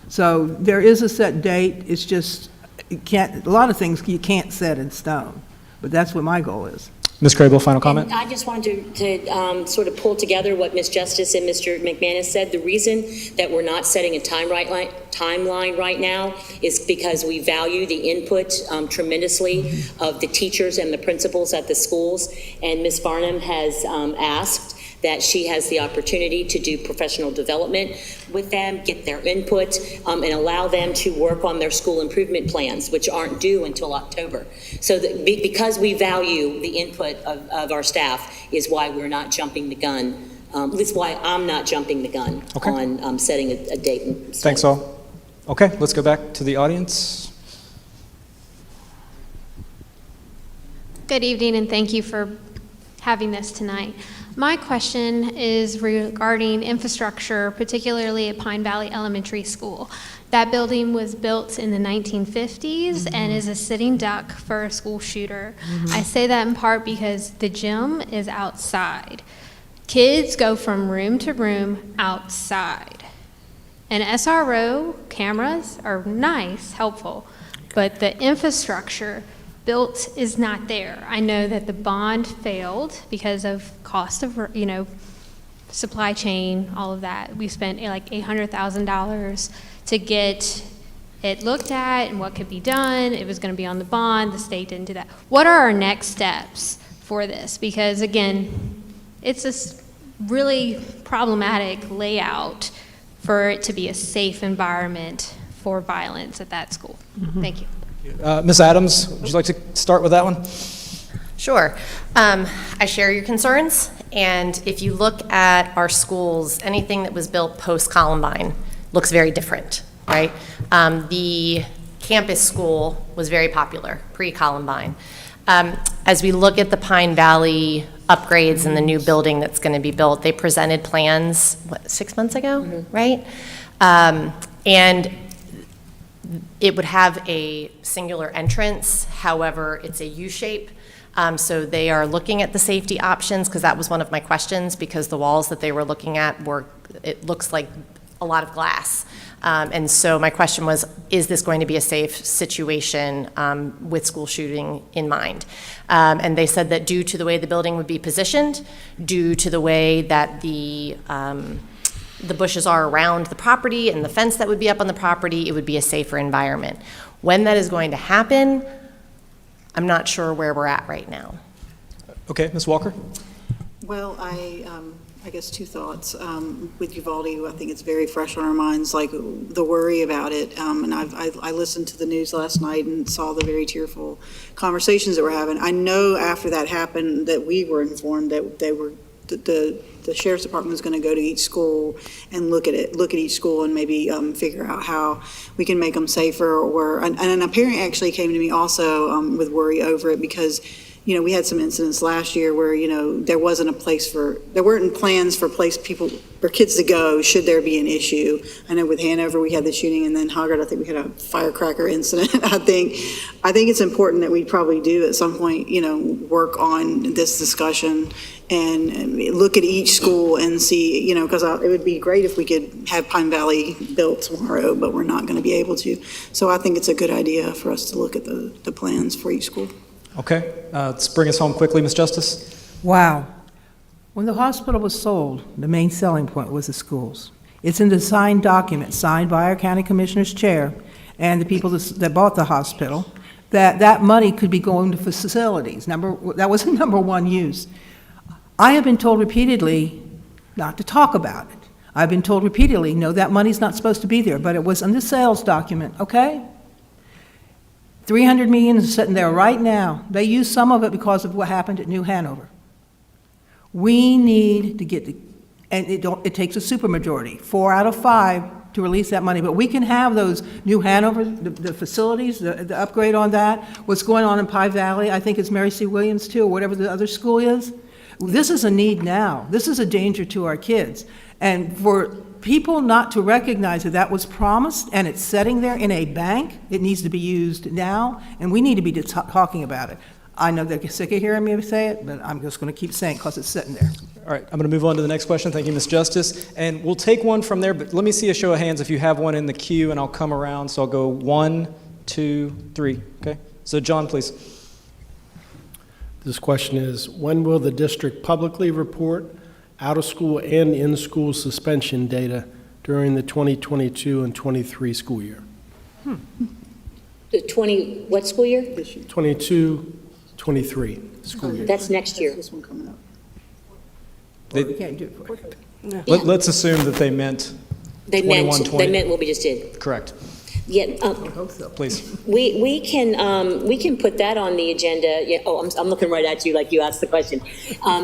Speaker 2: So there is a set date. It's just, a lot of things you can't set in stone, but that's what my goal is.
Speaker 4: Ms. Crable, final comment?
Speaker 1: And I just wanted to sort of pull together what Ms. Justice and Mr. McManus said. The reason that we're not setting a timeline right now is because we value the input tremendously of the teachers and the principals at the schools. And Ms. Barnum has asked that she has the opportunity to do professional development with them, get their input, and allow them to work on their school improvement plans, which aren't due until October. So because we value the input of our staff is why we're not jumping the gun. This is why I'm not jumping the gun on setting a date. And
Speaker 4: Thanks all. Okay, let's go back to the audience.
Speaker 16: Good evening, and thank you for having this tonight. My question is regarding infrastructure, particularly at Pine Valley Elementary School. That building was built in the 1950s and is a sitting duck for a school shooter. I say that in part because the gym is outside. Kids go from room to room outside. And SRO cameras are nice, helpful, but the infrastructure built is not there. I know that the bond failed because of cost of, supply chain, all of that. We spent like $800,000 to get it looked at and what could be done. It was going to be on the bond. The state didn't do that. What are our next steps for this? Because again, it's this really problematic layout for it to be a safe environment for violence at that school. Thank you.
Speaker 4: Ms. Adams, would you like to start with that one?
Speaker 6: Sure. I share your concerns, and if you look at our schools, anything that was built post-Columbine looks very different, right? The campus school was very popular pre-Columbine. As we look at the Pine Valley upgrades and the new building that's going to be built, they presented plans, 6 months ago, right? And it would have a singular entrance, however, it's a U-shape. So they are looking at the safety options, because that was one of my questions, because the walls that they were looking at it looks like a lot of glass. And so my question was, is this going to be a safe situation with school shooting in mind? And they said that due to the way the building would be positioned, due to the way that the bushes are around the property and the fence that would be up on the property, it would be a safer environment. When that is going to happen, I'm not sure where we're at right now.
Speaker 4: Okay, Ms. Walker?
Speaker 5: Well, I guess two thoughts. With Uvalde, I think it's very fresh on our minds, like the worry about it. And I listened to the news last night and saw the very tearful conversations that we're having. I know after that happened that we were informed that the sheriff's department was going to go to each school and look at each school and maybe figure out how we can make them safer. And a parent actually came to me also with worry over it, because we had some incidents last year where there weren't plans for kids to go should there be an issue. I know with Hanover we had the shooting, and then Hoggard, I think we had a firecracker incident. I think it's important that we probably do at some point work on this discussion and look at each school and see, because it would be great if we could have Pine Valley built tomorrow, but we're not going to be able to. So I think it's a good idea for us to look at the plans for each school.
Speaker 4: Okay, let's bring us home quickly, Ms. Justice.
Speaker 2: Wow. When the hospital was sold, the main selling point was the schools. It's in the signed document, signed by our county commissioner's chair and the people that bought the hospital, that money could be going to facilities. That was the number one use. I have been told repeatedly not to talk about it. I've been told repeatedly, no, that money's not supposed to be there, but it was in the sales document, okay? $300 million is sitting there right now. They use some of it because of what happened at New Hanover. We need to get and it takes a supermajority, 4 out of 5, to release that money. But we can have those New Hanover, the facilities, the upgrade on that, what's going on in Pie Valley, I think it's Mary C. Williams too, or whatever the other school is. This is a need now. This is a danger to our kids. And for people not to recognize that that was promised and it's sitting there in a bank, it needs to be used now, and we need to be talking about it. I know they're sick of hearing me say it, but I'm just going to keep saying it because it's sitting there.
Speaker 4: All right, I'm going to move on to the next question. Thank you, Ms. Justice. And we'll take one from there, but let me see a show of hands if you have one in the queue, and I'll come around. So I'll go 1, 2, 3. Okay? So John, please.
Speaker 10: This question is, when will the district publicly report out-of-school and in-school suspension data during the 2022 and 23 school year?
Speaker 1: The 20, what school year?
Speaker 10: 22, 23 school year.
Speaker 1: That's next year.
Speaker 5: This one coming up.
Speaker 2: We can't do it for you.
Speaker 4: Let's assume that they meant
Speaker 1: They
Speaker 4: 21,
Speaker 1: meant
Speaker 4: 20.
Speaker 1: what we just did.
Speaker 4: Correct.
Speaker 1: Yeah,
Speaker 4: Please.
Speaker 1: we can put that on the agenda. Yeah, I'm looking right at you like you asked the question.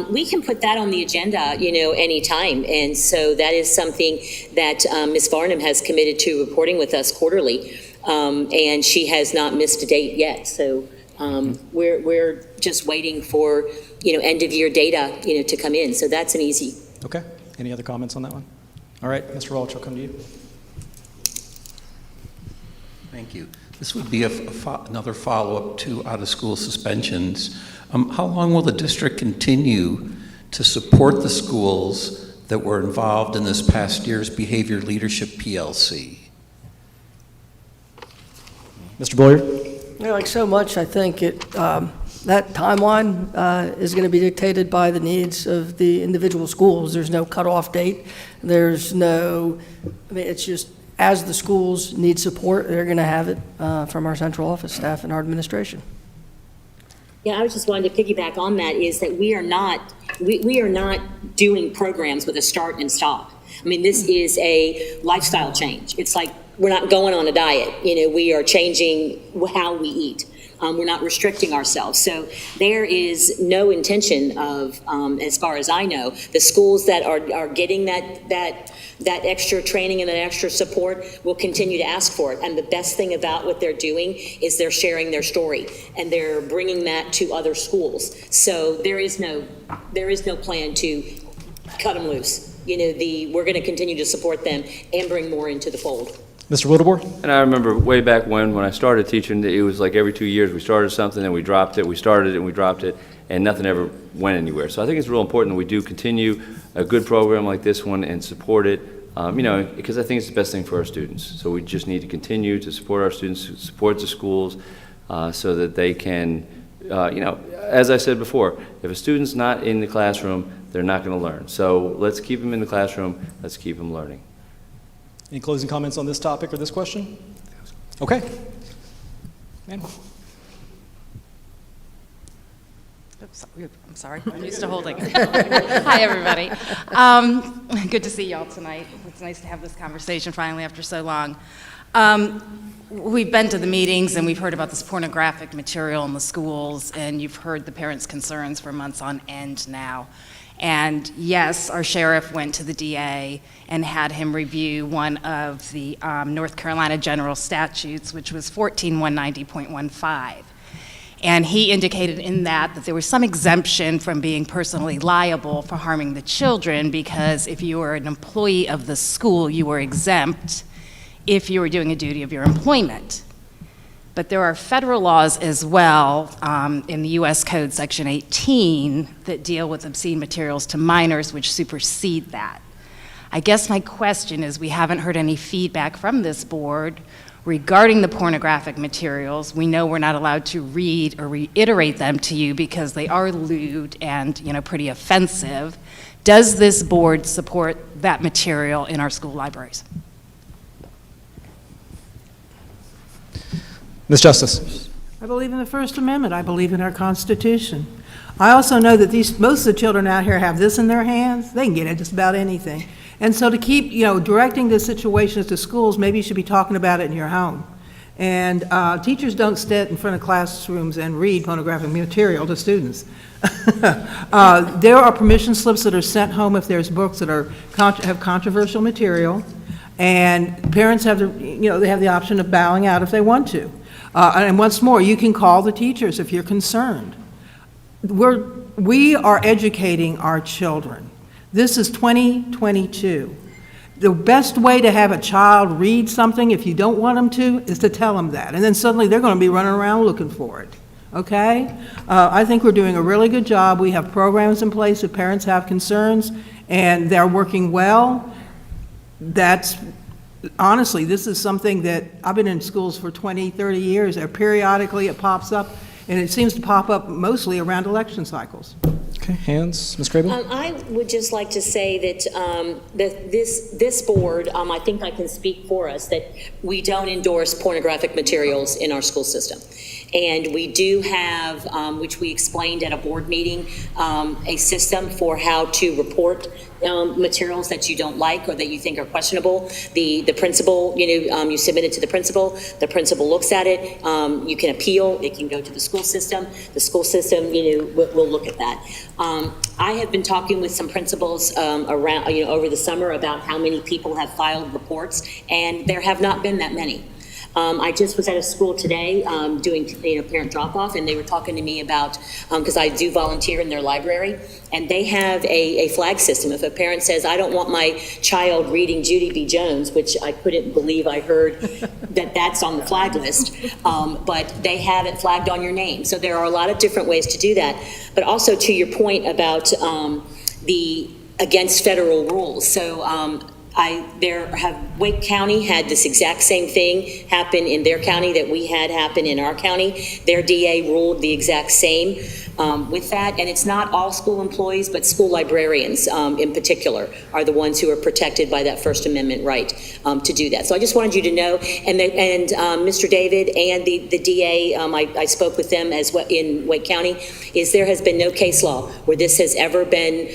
Speaker 1: We can put that on the agenda, anytime. And so that is something that Ms. Varnum has committed to reporting with us quarterly. And she has not missed a date yet. So we're just waiting for, end of year data, to come in. So that's an easy.
Speaker 4: Okay. Any other comments on that one? All right, Mr. Walsh, I'll come to you.
Speaker 17: Thank you. This would be another follow-up to out-of-school suspensions. How long will the district continue to support the schools that were involved in this past year's Behavior Leadership PLC?
Speaker 4: Mr. Boyer?
Speaker 8: Yeah, like so much, I think that timeline is going to be dictated by the needs of the individual schools. There's no cutoff date. There's no, it's just as the schools need support, they're going to have it from our central office staff and our administration.
Speaker 1: Yeah, I was just wanting to piggyback on that is that we are not doing programs with a start and stop. I mean, this is a lifestyle change. It's like we're not going on a diet. We are changing how we eat. We're not restricting ourselves. So there is no intention of, as far as I know, the schools that are getting that extra training and that extra support will continue to ask for it. And the best thing about what they're doing is they're sharing their story and they're bringing that to other schools. So there is no plan to cut them loose. We're going to continue to support them and bring more into the fold.
Speaker 4: Mr. Wildebohr?
Speaker 7: And I remember way back when I started teaching, it was like every 2 years we started something and we dropped it, we started it and we dropped it, and nothing ever went anywhere. So I think it's real important that we do continue a good program like this one and support it, because I think it's the best thing for our students. So we just need to continue to support our students, support the schools, so that they can, as I said before, if a student's not in the classroom, they're not going to learn. So let's keep them in the classroom, let's keep them learning.
Speaker 4: Any closing comments on this topic or this question? Okay. Ma'am.
Speaker 18: I'm sorry, I'm used to holding it. Hi, everybody. Good to see y'all tonight. It's nice to have this conversation finally after so long. We've been to the meetings and we've heard about this pornographic material in the schools, and you've heard the parents' concerns for months on end now. And yes, our sheriff went to the DA and had him review one of the North Carolina general statutes, which was 14190.15. And he indicated in that there was some exemption from being personally liable for harming the children, because if you were an employee of the school, you were exempt if you were doing a duty of your employment. But there are federal laws as well in the U.S. Code Section 18 that deal with obscene materials to minors, which supersede that. I guess my question is, we haven't heard any feedback from this board regarding the pornographic materials. We know we're not allowed to read or reiterate them to you because they are lewd and pretty offensive. Does this board support that material in our school libraries?
Speaker 4: Ms. Justice.
Speaker 2: I believe in the First Amendment. I believe in our Constitution. I also know that most of the children out here have this in their hands. They can get at just about anything. And so to keep, directing the situations to schools, maybe you should be talking about it in your home. And teachers don't sit in front of classrooms and read pornographic material to students. There are permission slips that are sent home if there's books that are have controversial material, and parents have they have the option of bowing out if they want to. And once more, you can call the teachers if you're concerned. We are educating our children. This is 2022. The best way to have a child read something, if you don't want them to, is to tell them that. And then suddenly they're going to be running around looking for it. Okay? I think we're doing a really good job. We have programs in place if parents have concerns, and they're working well. Honestly, this is something that I've been in schools for 20, 30 years, and periodically it pops up, and it seems to pop up mostly around election cycles.
Speaker 4: Okay, hands, Ms. Crable?
Speaker 1: I would just like to say that this board, I think I can speak for us, that we don't endorse pornographic materials in our school system. And we do have, which we explained at a board meeting, a system for how to report materials that you don't like or that you think are questionable. The principal, you submit it to the principal looks at it, you can appeal, it can go to the school system will look at that. I have been talking with some principals around, over the summer about how many people have filed reports, and there have not been that many. I just was at a school today doing parent drop-off, and they were talking to me about, because I do volunteer in their library, and they have a flag system. If a parent says, I don't want my child reading Judy B. Jones, which I couldn't believe I heard that's on the flag list, but they have it flagged on your name. So there are a lot of different ways to do that. But also to your point about against federal rules. So Wake County had this exact same thing happen in their county that we had happen in our county. Their DA ruled the exact same with that, and it's not all school employees, but school librarians in particular are the ones who are protected by that First Amendment right to do that. So I just wanted you to know, and Mr. David and the DA, I spoke with them as well in Wake County, is there has been no case law where this has ever been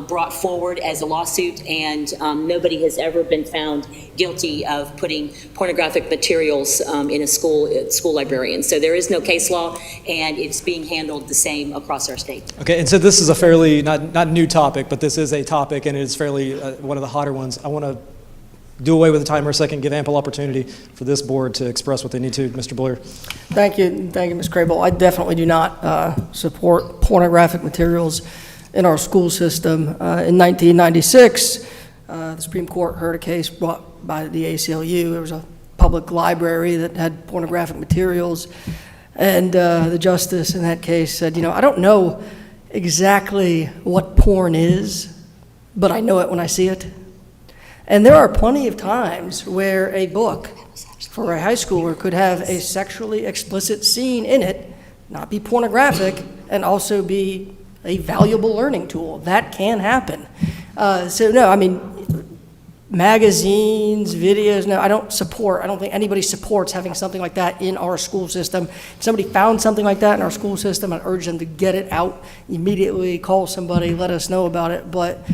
Speaker 1: brought forward as a lawsuit, and nobody has ever been found guilty of putting pornographic materials in a school librarian. So there is no case law, and it's being handled the same across our state.
Speaker 4: Okay, and so this is a fairly, not new topic, but this is a topic, and it is fairly one of the hotter ones. I want to do away with the timer a second, give ample opportunity for this board to express what they need to. Mr. Blair.
Speaker 8: Thank you, Ms. Crable. I definitely do not support pornographic materials in our school system. In 1996, the Supreme Court heard a case brought by the ACLU. There was a public library that had pornographic materials, and the justice in that case said, I don't know exactly what porn is, but I know it when I see it. And there are plenty of times where a book for a high schooler could have a sexually explicit scene in it, not be pornographic, and also be a valuable learning tool. That can happen. Magazines, videos, no, I don't think anybody supports having something like that in our school system. If somebody found something like that in our school system, I'd urge them to get it out immediately, call somebody, let us know about it. But,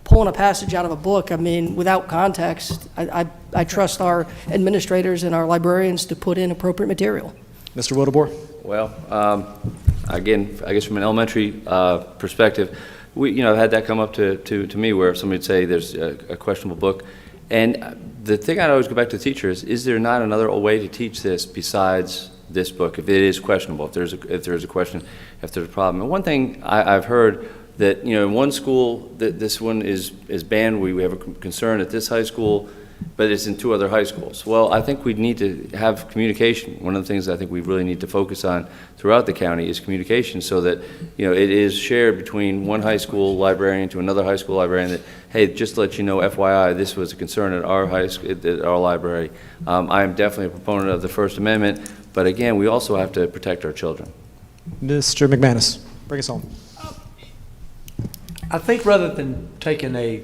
Speaker 8: pulling a passage out of a book, without context, I trust our administrators and our librarians to put in appropriate material.
Speaker 4: Mr. Wildebohr?
Speaker 7: Well, again, I guess from an elementary perspective, I've had that come up to me where somebody would say there's a questionable book. And the thing I'd always go back to teachers, is there not another way to teach this besides this book, if it is questionable, if there's a question, if there's a problem? And one thing I've heard that, in one school, this one is banned, we have a concern at this high school, but it's in 2 other high schools. Well, I think we need to have communication. One of the things I think we really need to focus on throughout the county is communication, so that it is shared between one high school librarian to another high school librarian that, hey, just to let you know, FYI, this was a concern at our at our library. I am definitely a proponent of the First Amendment, but again, we also have to protect our children.
Speaker 4: Mr. McManus, bring us home.
Speaker 3: I think rather than taking the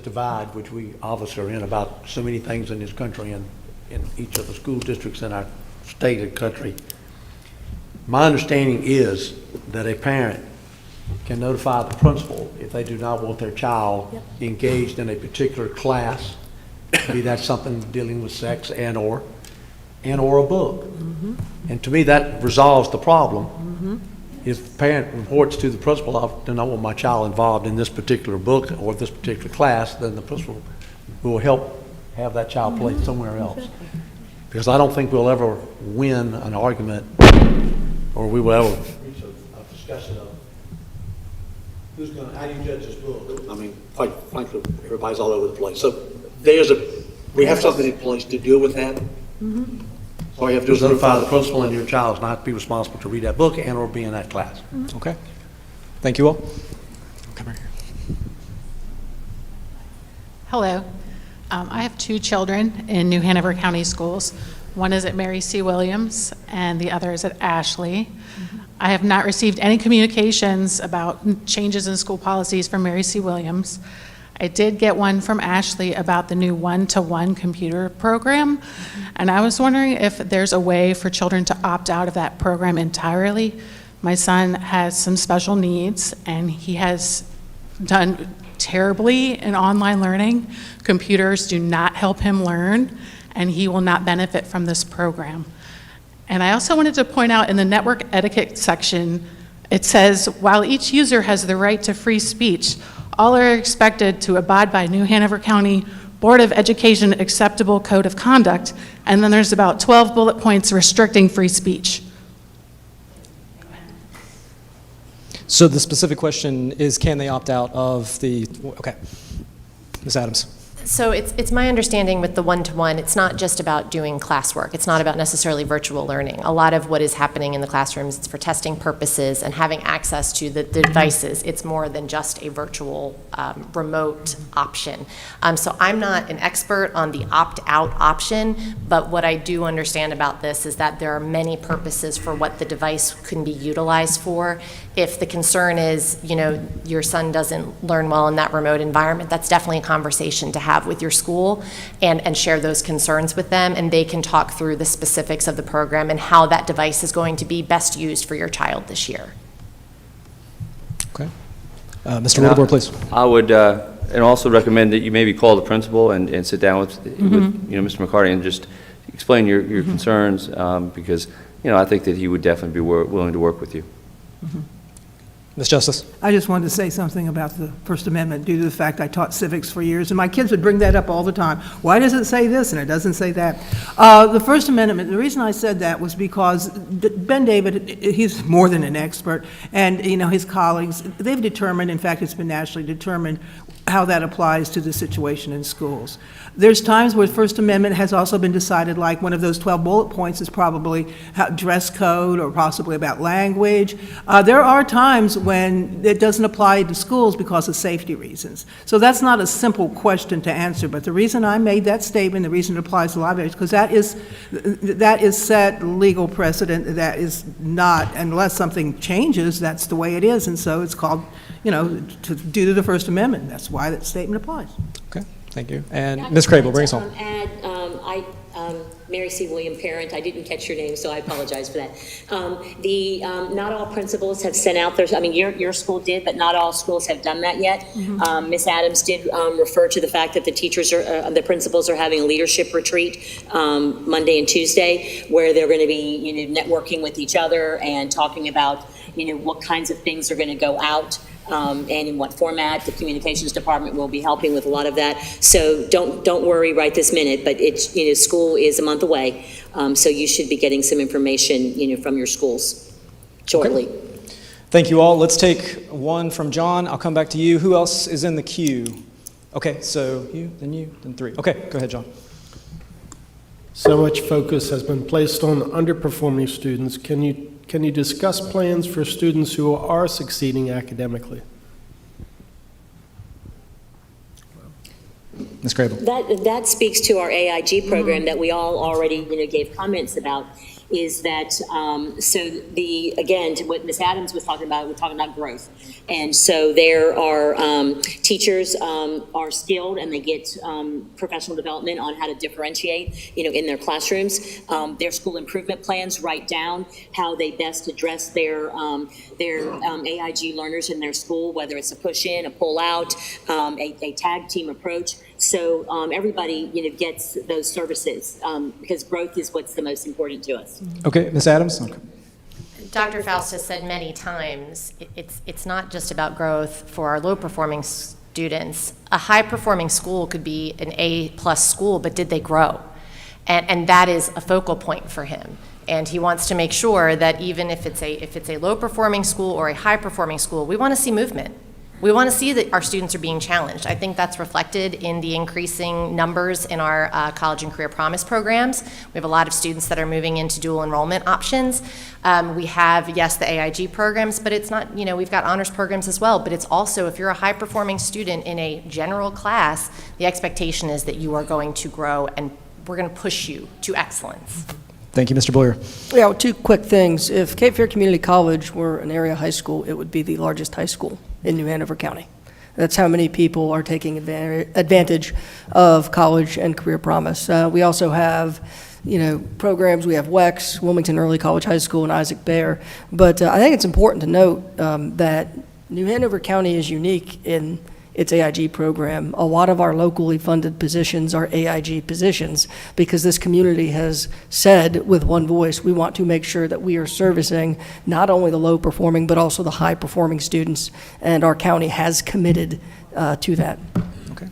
Speaker 3: divide, which we obviously are in about so many things in this country and in each of the school districts in our state and country, my understanding is that a parent can notify the principal if they do not want their child engaged in a particular class, be that something dealing with sex and or and or a book. And to me, that resolves the problem. If parent reports to the principal, I do not want my child involved in this particular book or this particular class, then the principal will help have that child placed somewhere else. Because I don't think we'll ever win an argument, or we will ever reach a discussion of who's going to, how do you judge this book? I mean, quite frankly, everybody's all over the place. So we have something in place to deal with that. All you have to do is notify the principal, and your child is not be responsible to read that book and or be in that class.
Speaker 4: Okay. Thank you all. Come right here.
Speaker 19: Hello. I have two children in New Hanover County Schools. One is at Mary C. Williams, and the other is at Ashley. I have not received any communications about changes in school policies from Mary C. Williams. I did get one from Ashley about the new one-to-one computer program, and I was wondering if there's a way for children to opt out of that program entirely. My son has some special needs, and he has done terribly in online learning. Computers do not help him learn, and he will not benefit from this program. And I also wanted to point out in the network etiquette section, it says, while each user has the right to free speech, all are expected to abide by New Hanover County Board of Education acceptable code of conduct, and then there's about 12 bullet points restricting free speech.
Speaker 4: So the specific question is, can they opt out of the, okay. Ms. Adams.
Speaker 6: So it's my understanding with the one-to-one, it's not just about doing classwork. It's not about necessarily virtual learning. A lot of what is happening in the classrooms, it's for testing purposes and having access to the devices. It's more than just a virtual remote option. So I'm not an expert on the opt-out option, but what I do understand about this is that there are many purposes for what the device can be utilized for. If the concern is, your son doesn't learn well in that remote environment, that's definitely a conversation to have with your school and share those concerns with them, and they can talk through the specifics of the program and how that device is going to be best used for your child this year.
Speaker 4: Okay. Mr. Wildebohr, please.
Speaker 7: I would, and also recommend that you maybe call the principal and sit down with Mr. McCarty and just explain your concerns, because, I think that he would definitely be willing to work with you.
Speaker 4: Ms. Justice.
Speaker 2: I just wanted to say something about the First Amendment due to the fact I taught civics for years, and my kids would bring that up all the time. Why does it say this and it doesn't say that? The First Amendment, the reason I said that was because Ben David, he's more than an expert, and his colleagues, they've determined, in fact it's been nationally determined, how that applies to the situation in schools. There's times where the First Amendment has also been decided, like one of those 12 bullet points is probably dress code or possibly about language. There are times when it doesn't apply to schools because of safety reasons. So that's not a simple question to answer, but the reason I made that statement, the reason it applies to libraries, because that is set legal precedent. That is not, unless something changes, that's the way it is, and so it's called, due to the First Amendment. That's why that statement applies.
Speaker 4: Okay, thank you. And Ms. Crable, bring us home.
Speaker 1: Mary C. William parent, I didn't catch your name, so I apologize for that. Not all principals have sent out their, your school did, but not all schools have done that yet. Ms. Adams did refer to the fact that the principals are having a leadership retreat Monday and Tuesday, where they're going to be, networking with each other and talking about, what kinds of things are going to go out. And in what format. The communications department will be helping with a lot of that. So don't worry right this minute, but school is a month away, so you should be getting some information from your schools shortly.
Speaker 4: Okay. Thank you all. Let's take one from John. I'll come back to you. Who else is in the queue? Okay, so you, then three. Okay, go ahead, John.
Speaker 10: So much focus has been placed on underperforming students. Can you discuss plans for students who are succeeding academically?
Speaker 4: Ms. Crable.
Speaker 1: That speaks to our AIG program that we all already gave comments about. Is that again, to what Ms. Adams was talking about, we're talking about growth. And so there are teachers are skilled and they get professional development on how to differentiate, in their classrooms. Their school improvement plans write down how they best address their AIG learners in their school, whether it's a push in, a pull out, a tag team approach. so everybody, gets those services, because growth is what's the most important to us.
Speaker 4: Okay, Ms. Adams? Okay.
Speaker 6: Dr. Faust has said many times, it's not just about growth for our low-performing students. A high-performing school could be an A-plus school, but did they grow? And that is a focal point for him. And he wants to make sure that even if it's a low-performing school or a high-performing school, we want to see movement. We want to see that our students are being challenged. I think that's reflected in the increasing numbers in our college and career promise programs. We have a lot of students that are moving into dual enrollment options. We have, yes, the AIG programs, but it's not, we've got honors programs as well, but it's also, if you're a high-performing student in a general class, the expectation is that you are going to grow, and we're going to push you to excellence.
Speaker 4: Thank you, Mr. Blair.
Speaker 8: Yeah, well, two quick things. If Cape Fear Community College were an area high school, it would be the largest high school in New Hanover County. That's how many people are taking advantage of college and career promise. We also have, programs. We have WEX, Wilmington Early College High School, and Isaac Bear. But I think it's important to note that New Hanover County is unique in its AIG program. A lot of our locally funded positions are AIG positions because this community has said with one voice, we want to make sure that we are servicing not only the low performing, but also the high performing students, and our county has committed to that.
Speaker 4: Okay.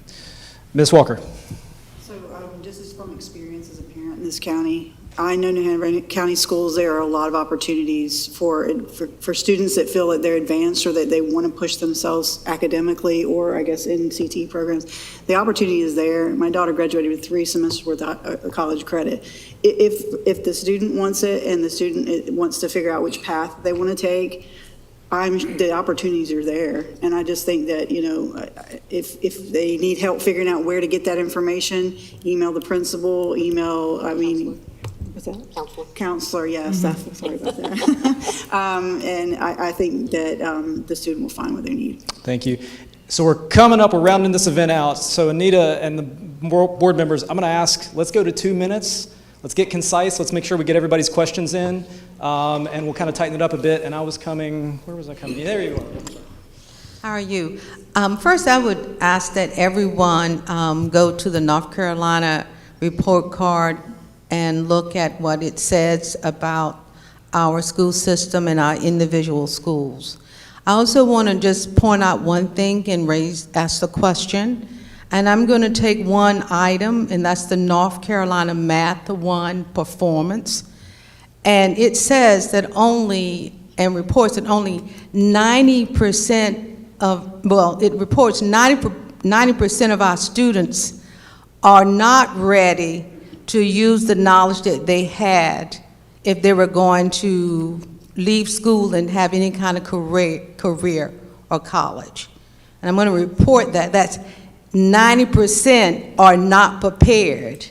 Speaker 4: Ms. Walker.
Speaker 5: So just as from experience as a parent in this county, I know New Hanover County schools, there are a lot of opportunities for students that feel that they're advanced or that they want to push themselves academically or, I guess, in CT programs. The opportunity is there. My daughter graduated with 3 semesters worth of college credit. If the student wants it and the student wants to figure out which path they want to take, the opportunities are there. And I just think that, if they need help figuring out where to get that information, email the principal, what's that? Counselor, yes. Sorry about that. And I think that the student will find what they need.
Speaker 4: Thank you. So we're rounding this event out. So Anita and the board members, I'm going to ask, let's go to 2 minutes. Let's get concise. Let's make sure we get everybody's questions in. And we'll kind of tighten it up a bit. And where was I coming? There you are.
Speaker 20: How are you? First, I would ask that everyone go to the North Carolina report card and look at what it says about our school system and our individual schools. I also want to just point out one thing and ask a question. And I'm going to take one item, and that's the North Carolina Math 1 performance. And it says that reports that only 90% it reports 90% of our students are not ready to use the knowledge that they had if they were going to leave school and have any kind of career or college. And I'm going to report that that's 90% are not prepared.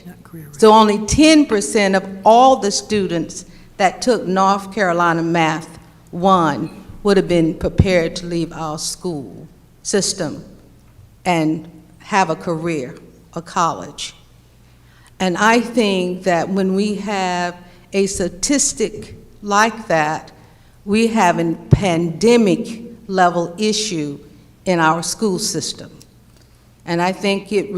Speaker 20: So only 10% of all the students that took North Carolina Math 1 would have been prepared to leave our school system and have a career, a college. And I think that when we have a statistic like that, we have a pandemic level issue in our school system. And I think it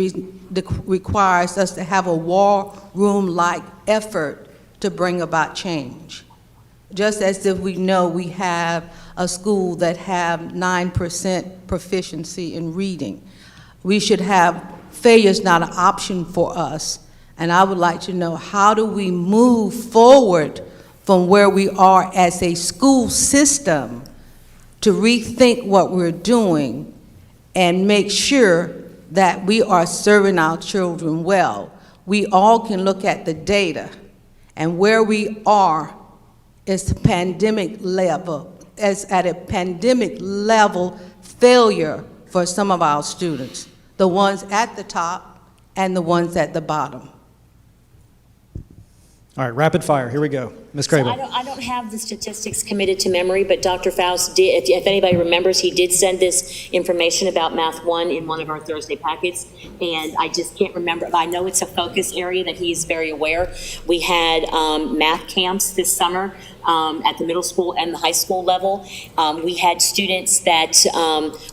Speaker 20: requires us to have a war room-like effort to bring about change. Just as if we know we have a school that have 9% proficiency in reading, we should have failure is not an option for us. And I would like to know, how do we move forward from where we are as a school system to rethink what we're doing and make sure that we are serving our children well? We all can look at the data, and where we are is pandemic level, is at a pandemic level failure for some of our students, the ones at the top and the ones at the bottom.
Speaker 4: All right, rapid fire, here we go. Ms. Crable.
Speaker 1: So I don't have the statistics committed to memory, but Dr. Faust did, if anybody remembers, he did send this information about Math 1 in one of our Thursday packets, and I just can't remember, but I know it's a focus area that he's very aware. We had math camps this summer. at the middle school and the high school level. We had students that,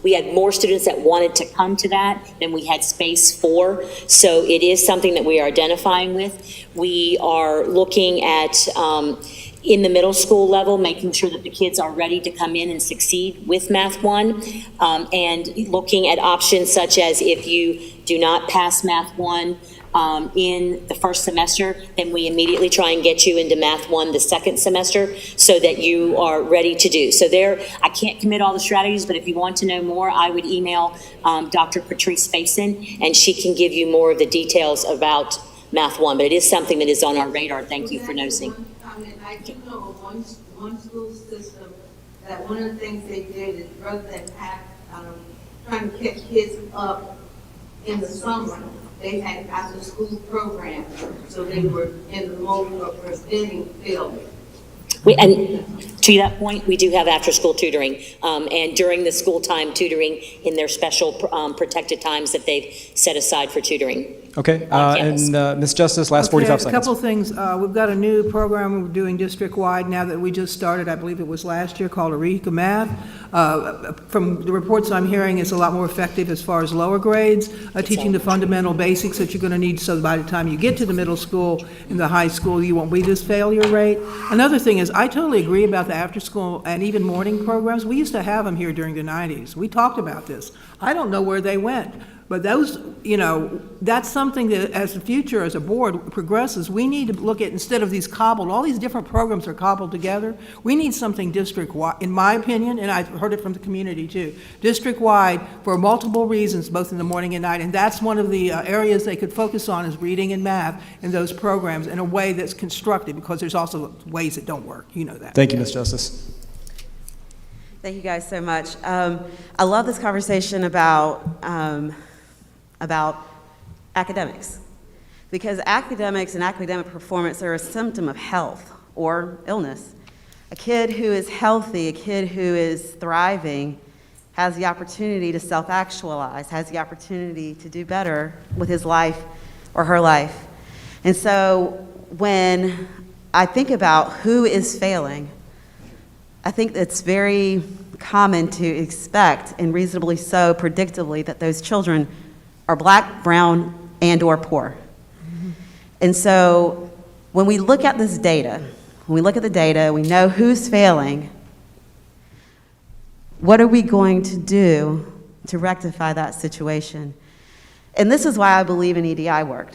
Speaker 1: we had more students that wanted to come to that than we had space for. So it is something that we are identifying with. We are looking at, in the middle school level, making sure that the kids are ready to come in and succeed with Math 1, and looking at options such as if you do not pass Math 1 in the first semester, then we immediately try and get you into Math 1 the second semester so that you are ready to do. So there, I can't commit all the strategies, but if you want to know more, I would email Dr. Patrice Faison, and she can give you more of the details about Math 1, but it is something that is on our radar. Thank you for noticing.
Speaker 20: I do know of one school system that one of the things they did is rather than trying to catch kids up in the summer, they had after school programs, so they were in the mode of preventing failure.
Speaker 1: And to that point, we do have after-school tutoring, and during the school time tutoring in their special protected times that they've set aside for tutoring.
Speaker 4: Okay, and Ms. Justice, last 45
Speaker 2: A
Speaker 4: seconds.
Speaker 2: couple things. We've got a new program we're doing district-wide now that we just started, I believe it was last year, called Ymca Math. From the reports I'm hearing, it's a lot more effective as far as lower grades, teaching the fundamental basics that you're going to need so by the time you get to the middle school and the high school, you won't be this failure rate. Another thing is, I totally agree about the after-school and even morning programs. We used to have them here during the 90s. We talked about this. I don't know where they went. But those, you know, that's something that as the future, as a board progresses, we need to look at, instead of these cobbled, all these different programs are cobbled together, we need something district-wide, in my opinion, and I've heard it from the community too, district-wide for multiple reasons, both in the morning and night, and that's one of the areas they could focus on is reading and math in those programs in a way that's constructive, because there's also ways that don't work, you know that.
Speaker 4: Thank you, Ms. Justice.
Speaker 21: Thank you guys so much. I love this conversation about academics, because academics and academic performance are a symptom of health or illness. A kid who is healthy, a kid who is thriving, has the opportunity to self-actualize, has the opportunity to do better with his life or her life. And so when I think about who is failing, I think it's very common to expect, and reasonably so, predictably, that those children are black, brown, and or poor. And so when we look at this data, when we look at the data, we know who's failing. What are we going to do to rectify that situation? And this is why I believe in EDI work,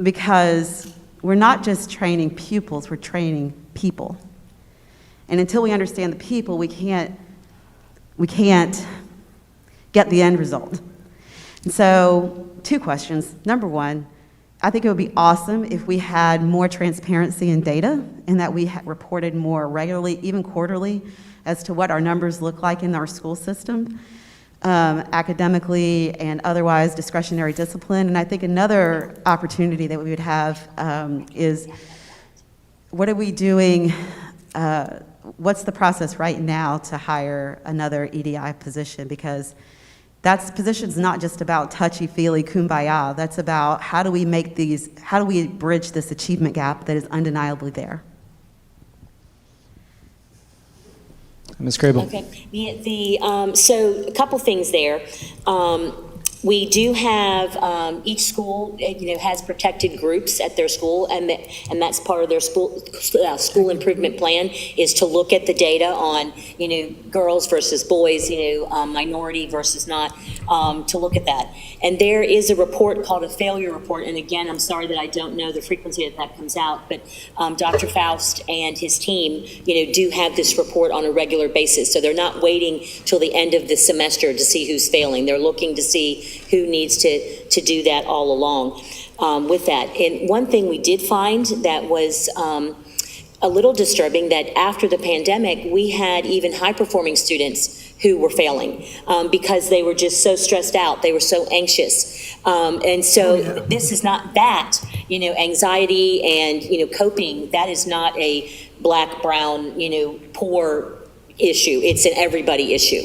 Speaker 21: because we're not just training pupils, we're training people. And until we understand the people, we can't get the end result. And so, two questions. Number one, I think it would be awesome if we had more transparency in data and that we reported more regularly, even quarterly, as to what our numbers look like in our school system, academically and otherwise discretionary discipline. And I think another opportunity that we would have is, what are we doing, what's the process right now to hire another EDI position? Because that position's not just about touchy-feely kumbaya. That's about how do we bridge this achievement gap that is undeniably there.
Speaker 4: Ms. Crable.
Speaker 1: Okay. So a couple things there. We do have, each school, has protected groups at their school, and that's part of their school improvement plan, is to look at the data on, girls versus boys, minority versus not, to look at that. And there is a report called a failure report, and again, I'm sorry that I don't know the frequency that comes out, but Dr. Faust and his team, do have this report on a regular basis. So they're not waiting till the end of the semester to see who's failing. They're looking to see who needs to do that all along with that. And one thing we did find that was a little disturbing, that after the pandemic, we had even high-performing students who were failing because they were just so stressed out. They were so anxious. And so this is not that, anxiety and, coping, that is not a black, brown, poor issue. It's an everybody issue.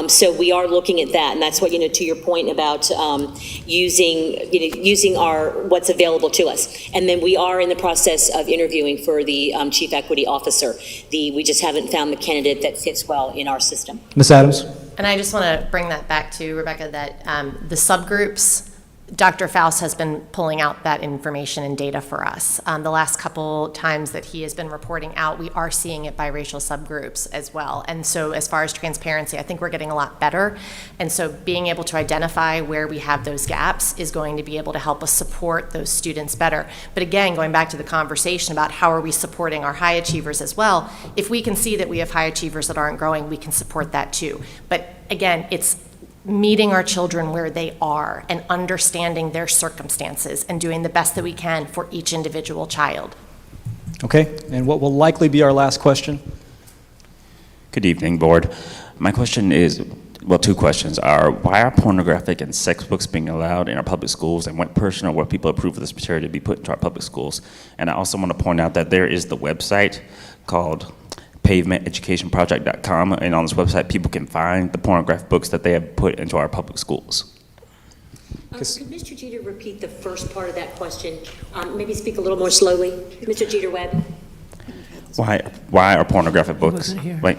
Speaker 1: So we are looking at that, and that's what, to your point about using our what's available to us. And then we are in the process of interviewing for the Chief Equity Officer. We just haven't found the candidate that fits well in our system.
Speaker 4: Ms. Adams?
Speaker 6: And I just want to bring that back to Rebecca, that the subgroups, Dr. Faust has been pulling out that information and data for us. The last couple times that he has been reporting out, we are seeing it by racial subgroups as well. And so as far as transparency, I think we're getting a lot better. And so being able to identify where we have those gaps is going to be able to help us support those students better. But again, going back to the conversation about how are we supporting our high achievers as well, if we can see that we have high achievers that aren't growing, we can support that too. But again, it's meeting our children where they are and understanding their circumstances and doing the best that we can for each individual child.
Speaker 4: Okay, and what will likely be our last question?
Speaker 9: Good evening, Board. My question is, well, two questions are, why are pornographic and sex books being allowed in our public schools, and what person or what people approve of this material to be put into our public schools? And I also want to point out that there is the website called pavementeducationproject.com, and on this website people can find the pornographic books that they have put into our public schools.
Speaker 1: Could Mr. Jeter repeat the first part of that question? Maybe speak a little more slowly. Mr. Jeter-Webb?
Speaker 9: Why are pornographic books, why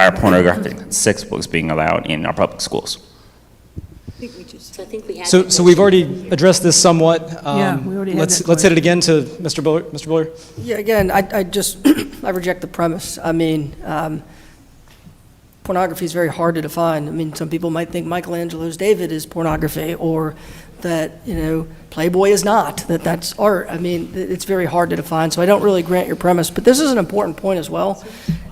Speaker 9: are pornographic sex books being allowed in our public schools?
Speaker 1: So I think we had
Speaker 4: So we've already addressed this somewhat.
Speaker 8: Yeah, we already had that
Speaker 4: Let's hit it again to Mr. Buller. Mr. Buller?
Speaker 8: Yeah, again, I just, I reject the premise. I mean, pornography is very hard to define. I mean, some people might think Michelangelo's David is pornography, or that, Playboy is not, that's art. I mean, it's very hard to define, so I don't really grant your premise. But this is an important point as well.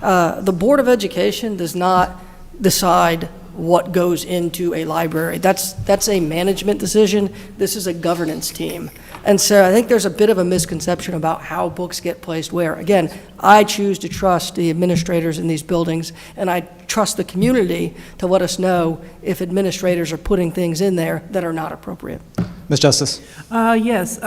Speaker 8: The Board of Education does not decide what goes into a library. That's a management decision. This is a governance team. And so I think there's a bit of a misconception about how books get placed where. Again, I choose to trust the administrators in these buildings, and I trust the community to let us know if administrators are putting things in there that are not appropriate.
Speaker 4: Ms. Justice?
Speaker 2: Yes.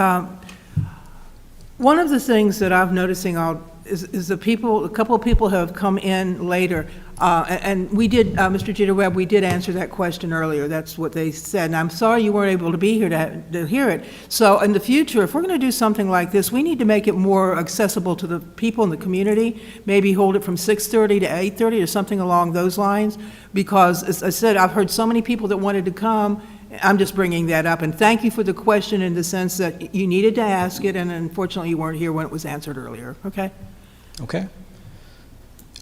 Speaker 2: One of the things that I'm noticing is a couple of people have come in later, and we did, Mr. Jeter-Webb, we did answer that question earlier. That's what they said, and I'm sorry you weren't able to be here to hear it. So in the future, if we're going to do something like this, we need to make it more accessible to the people in the community, maybe hold it from 6:30 to 8:30 or something along those lines, because, as I said, I've heard so many people that wanted to come. I'm just bringing that up, and thank you for the question in the sense that you needed to ask it, and unfortunately you weren't here when it was answered earlier. Okay?
Speaker 4: Okay.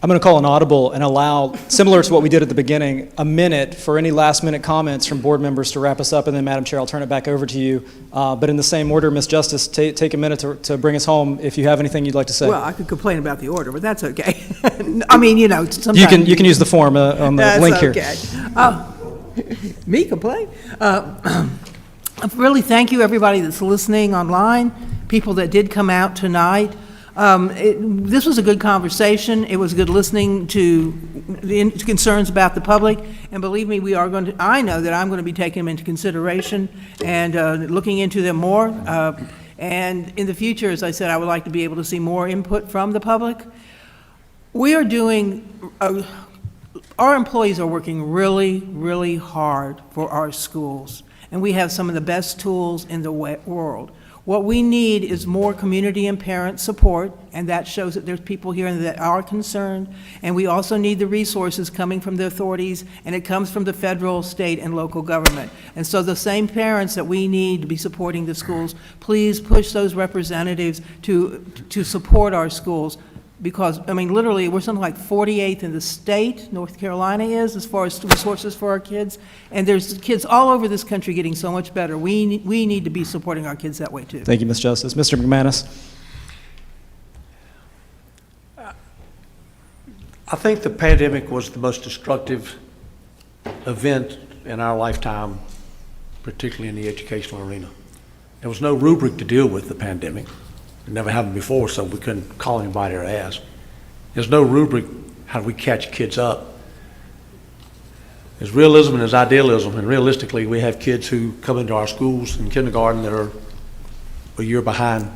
Speaker 4: I'm going to call an audible and allow, similar to what we did at the beginning, a minute for any last-minute comments from board members to wrap us up, and then, Madam Chair, I'll turn it back over to you. But in the same order, Ms. Justice, take a minute to bring us home if you have anything you'd like to say.
Speaker 2: Well, I could complain about the order, but that's okay. I mean, sometimes...
Speaker 4: You can use the form on the link here.
Speaker 2: That's okay. Me complain? Really, thank you, everybody that's listening online, people that did come out tonight. This was a good conversation. It was good listening to the concerns about the public, and believe me, I know that I'm going to be taking them into consideration and looking into them more. And in the future, as I said, I would like to be able to see more input from the public. We are doing, our employees are working really, really hard for our schools, and we have some of the best tools in the world. What we need is more community and parent support, and that shows that there's people here that are concerned, and we also need the resources coming from the authorities, and it comes from the federal, state, and local government. And so the same parents that we need to be supporting the schools, please push those representatives to support our schools, because, I mean, literally, we're something like 48th in the state, North Carolina is, as far as resources for our kids, and there's kids all over this country getting so much better. We need to be supporting our kids that way, too.
Speaker 4: Thank you, Ms. Justice. Mr. McManus?
Speaker 3: I think the pandemic was the most destructive event in our lifetime, particularly in the educational arena. There was no rubric to deal with the pandemic. It never happened before, so we couldn't call anybody or ask. There's no rubric, how do we catch kids up? There's realism and there's idealism, and realistically, we have kids who come into our schools in kindergarten that are a year behind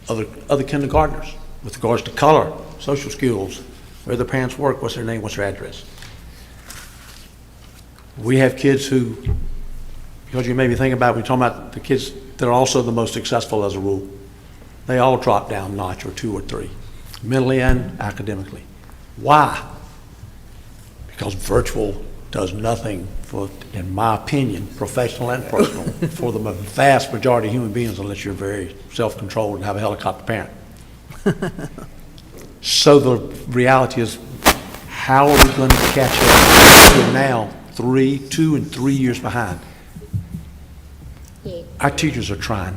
Speaker 3: other kindergartners with regards to color, social skills. where the parents work, what's their name, what's their address. We have kids who, because you made me think about, we're talking about the kids that are also the most successful as a rule. They all drop down a notch or 2 or 3, mentally and academically. Why? Because virtual does nothing for, in my opinion, professional and personal, for the vast majority of human beings, unless you're very self-controlled and have a helicopter parent. So the reality is, how are we going to catch up? We're now 2 and 3 years behind. Our teachers are trying.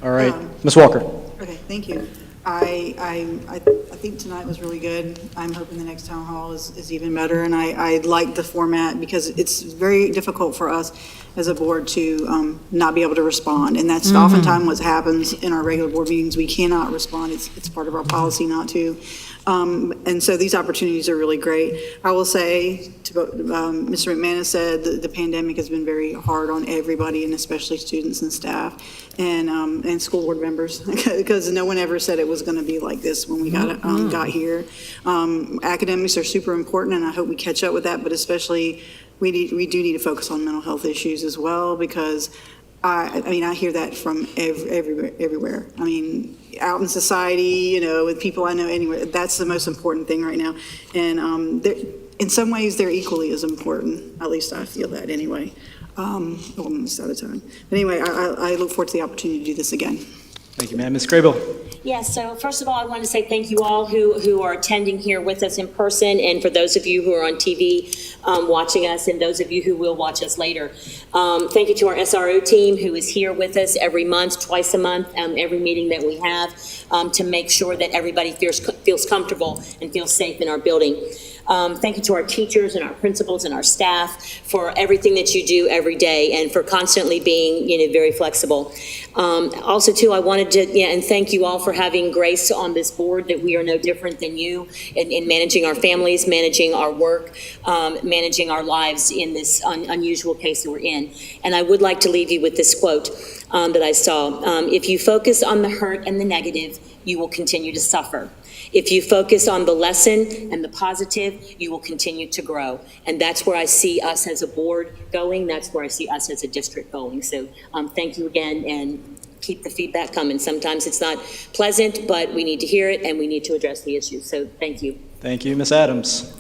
Speaker 4: All right, Ms. Walker.
Speaker 5: Okay, thank you. I think tonight was really good. I'm hoping the next town hall is even better, and I like the format because it's very difficult for us as a board to not be able to respond, and that's oftentimes what happens in our regular board meetings. We cannot respond. It's part of our policy not to. And so these opportunities are really great. I will say, to Mr. McManus said, the pandemic has been very hard on everybody, and especially students and staff and school board members, because no one ever said it was going to be like this when we got here. Academics are super important, and I hope we catch up with that, but especially we do need to focus on mental health issues as well, because I mean, I hear that from everywhere. I mean, out in society, with people I know anywhere, that's the most important thing right now. And in some ways, they're equally as important. At least I feel that anyway. I'm almost out of time. But anyway, I look forward to the opportunity to do this again.
Speaker 4: Thank you, ma'am. Ms. Graybill.
Speaker 1: Yes, so first of all, I want to say thank you all who are attending here with us in person, and for those of you who are on TV watching us, and those of you who will watch us later. Thank you to our SRO team who is here with us every month, twice a month, every meeting that we have, to make sure that everybody feels comfortable and feels safe in our building. Thank you to our teachers and our principals and our staff for everything that you do every day and for constantly being, very flexible. Also, too, I wanted to, and thank you all for having grace on this board, that we are no different than you in managing our families, managing our work, managing our lives in this unusual case that we're in. And I would like to leave you with this quote that I saw. If you focus on the hurt and the negative, you will continue to suffer. If you focus on the lesson and the positive, you will continue to grow. And that's where I see us as a board going. That's where I see us as a district going. So thank you again, and keep the feedback coming. Sometimes it's not pleasant, but we need to hear it and we need to address the issues. So thank you.
Speaker 4: Thank you, Ms. Adams.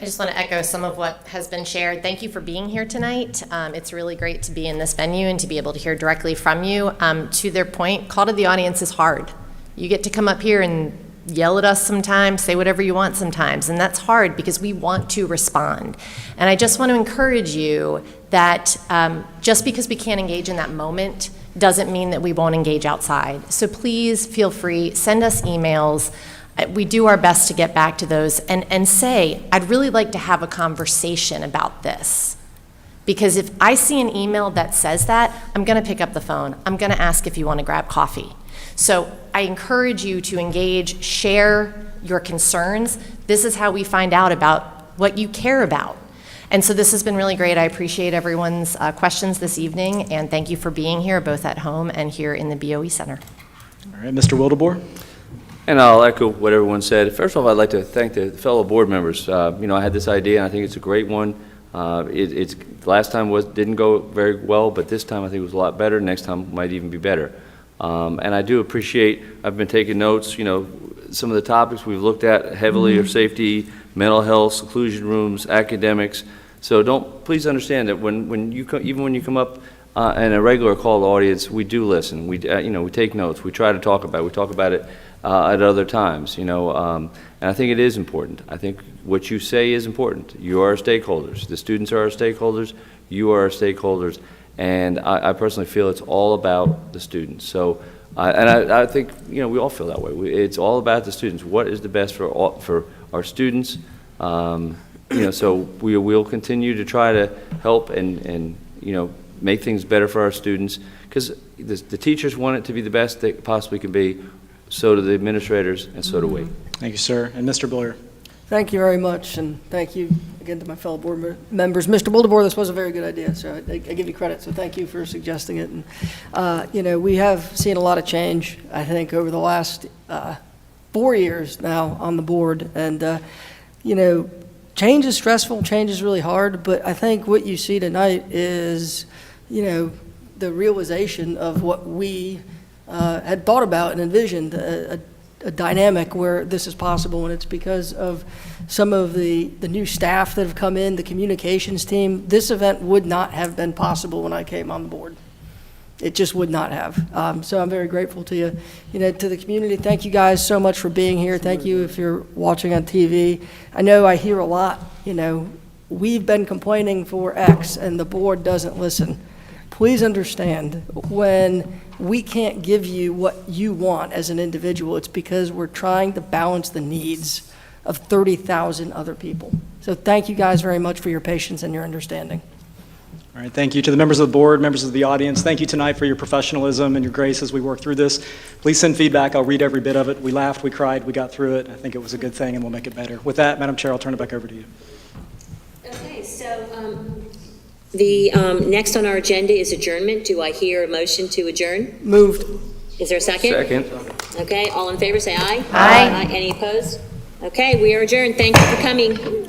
Speaker 6: I just want to echo some of what has been shared. Thank you for being here tonight. It's really great to be in this venue and to be able to hear directly from you. To their point, call to the audience is hard. You get to come up here and yell at us sometimes, say whatever you want sometimes, and that's hard because we want to respond. And I just want to encourage you that just because we can't engage in that moment doesn't mean that we won't engage outside. So please feel free, send us emails. We do our best to get back to those and say, I'd really like to have a conversation about this. Because if I see an email that says that, I'm going to pick up the phone. I'm going to ask if you want to grab coffee. So I encourage you to engage, share your concerns. This is how we find out about what you care about. And so this has been really great. I appreciate everyone's questions this evening, and thank you for being here, both at home and here in the BOE Center.
Speaker 4: All right, Mr. Wildebohr.
Speaker 7: And I'll echo what everyone said. First of all, I'd like to thank the fellow board members. I had this idea, and I think it's a great one. The last time didn't go very well, but this time I think it was a lot better. Next time might even be better. And I do appreciate, I've been taking notes, some of the topics we've looked at heavily are safety, mental health, seclusion rooms, academics. So please understand that even when you come up in a regular call audience, we do listen. We take notes. We try to talk about it. We talk about it at other times, and I think it is important. I think what you say is important. You are our stakeholders. The students are our stakeholders. You are our stakeholders. And I personally feel it's all about the students. So, I think, we all feel that way. It's all about the students. What is the best for our students? So we will continue to try to help and make things better for our students, because the teachers want it to be the best they possibly can be. So do the administrators, and so do we.
Speaker 4: Thank you, sir. And Mr. Blair.
Speaker 8: Thank you very much, and thank you again. again to my fellow board members. Mr. Wildeboer, this was a very good idea, so I give you credit, so thank you for suggesting it. And, we have seen a lot of change, I think, over the last 4 years now on the board. And, change is stressful, change is really hard, but I think what you see tonight is, the realization of what we had thought about and envisioned, a dynamic where this is possible, and it's because of some of the new staff that have come in, the communications team. This event would not have been possible when I came on the board. It just would not have. So I'm very grateful to you, to the community. Thank you guys so much for being here. Thank you if you're watching on TV. I know I hear a lot, we've been complaining for X and the board doesn't listen. Please understand, when we can't give you what you want as an individual, it's because we're trying to balance the needs of 30,000 other people. So thank you guys very much for your patience and your understanding.
Speaker 4: All right, thank you to the members of the board, members of the audience. Thank you tonight for your professionalism and your grace as we work through this. Please send feedback. I'll read every bit of it. We laughed, we cried, we got through it. I think it was a good thing, and we'll make it better. With that, Madam Chair, I'll turn it back over to you.
Speaker 1: Okay, so the next on our agenda is adjournment. Do I hear a motion to adjourn?
Speaker 8: Moved.
Speaker 1: Is there a second?
Speaker 7: Second.
Speaker 1: Okay, all in favor say aye.
Speaker 6: Aye.
Speaker 1: Any opposed? Okay, we are adjourned. Thank you for coming.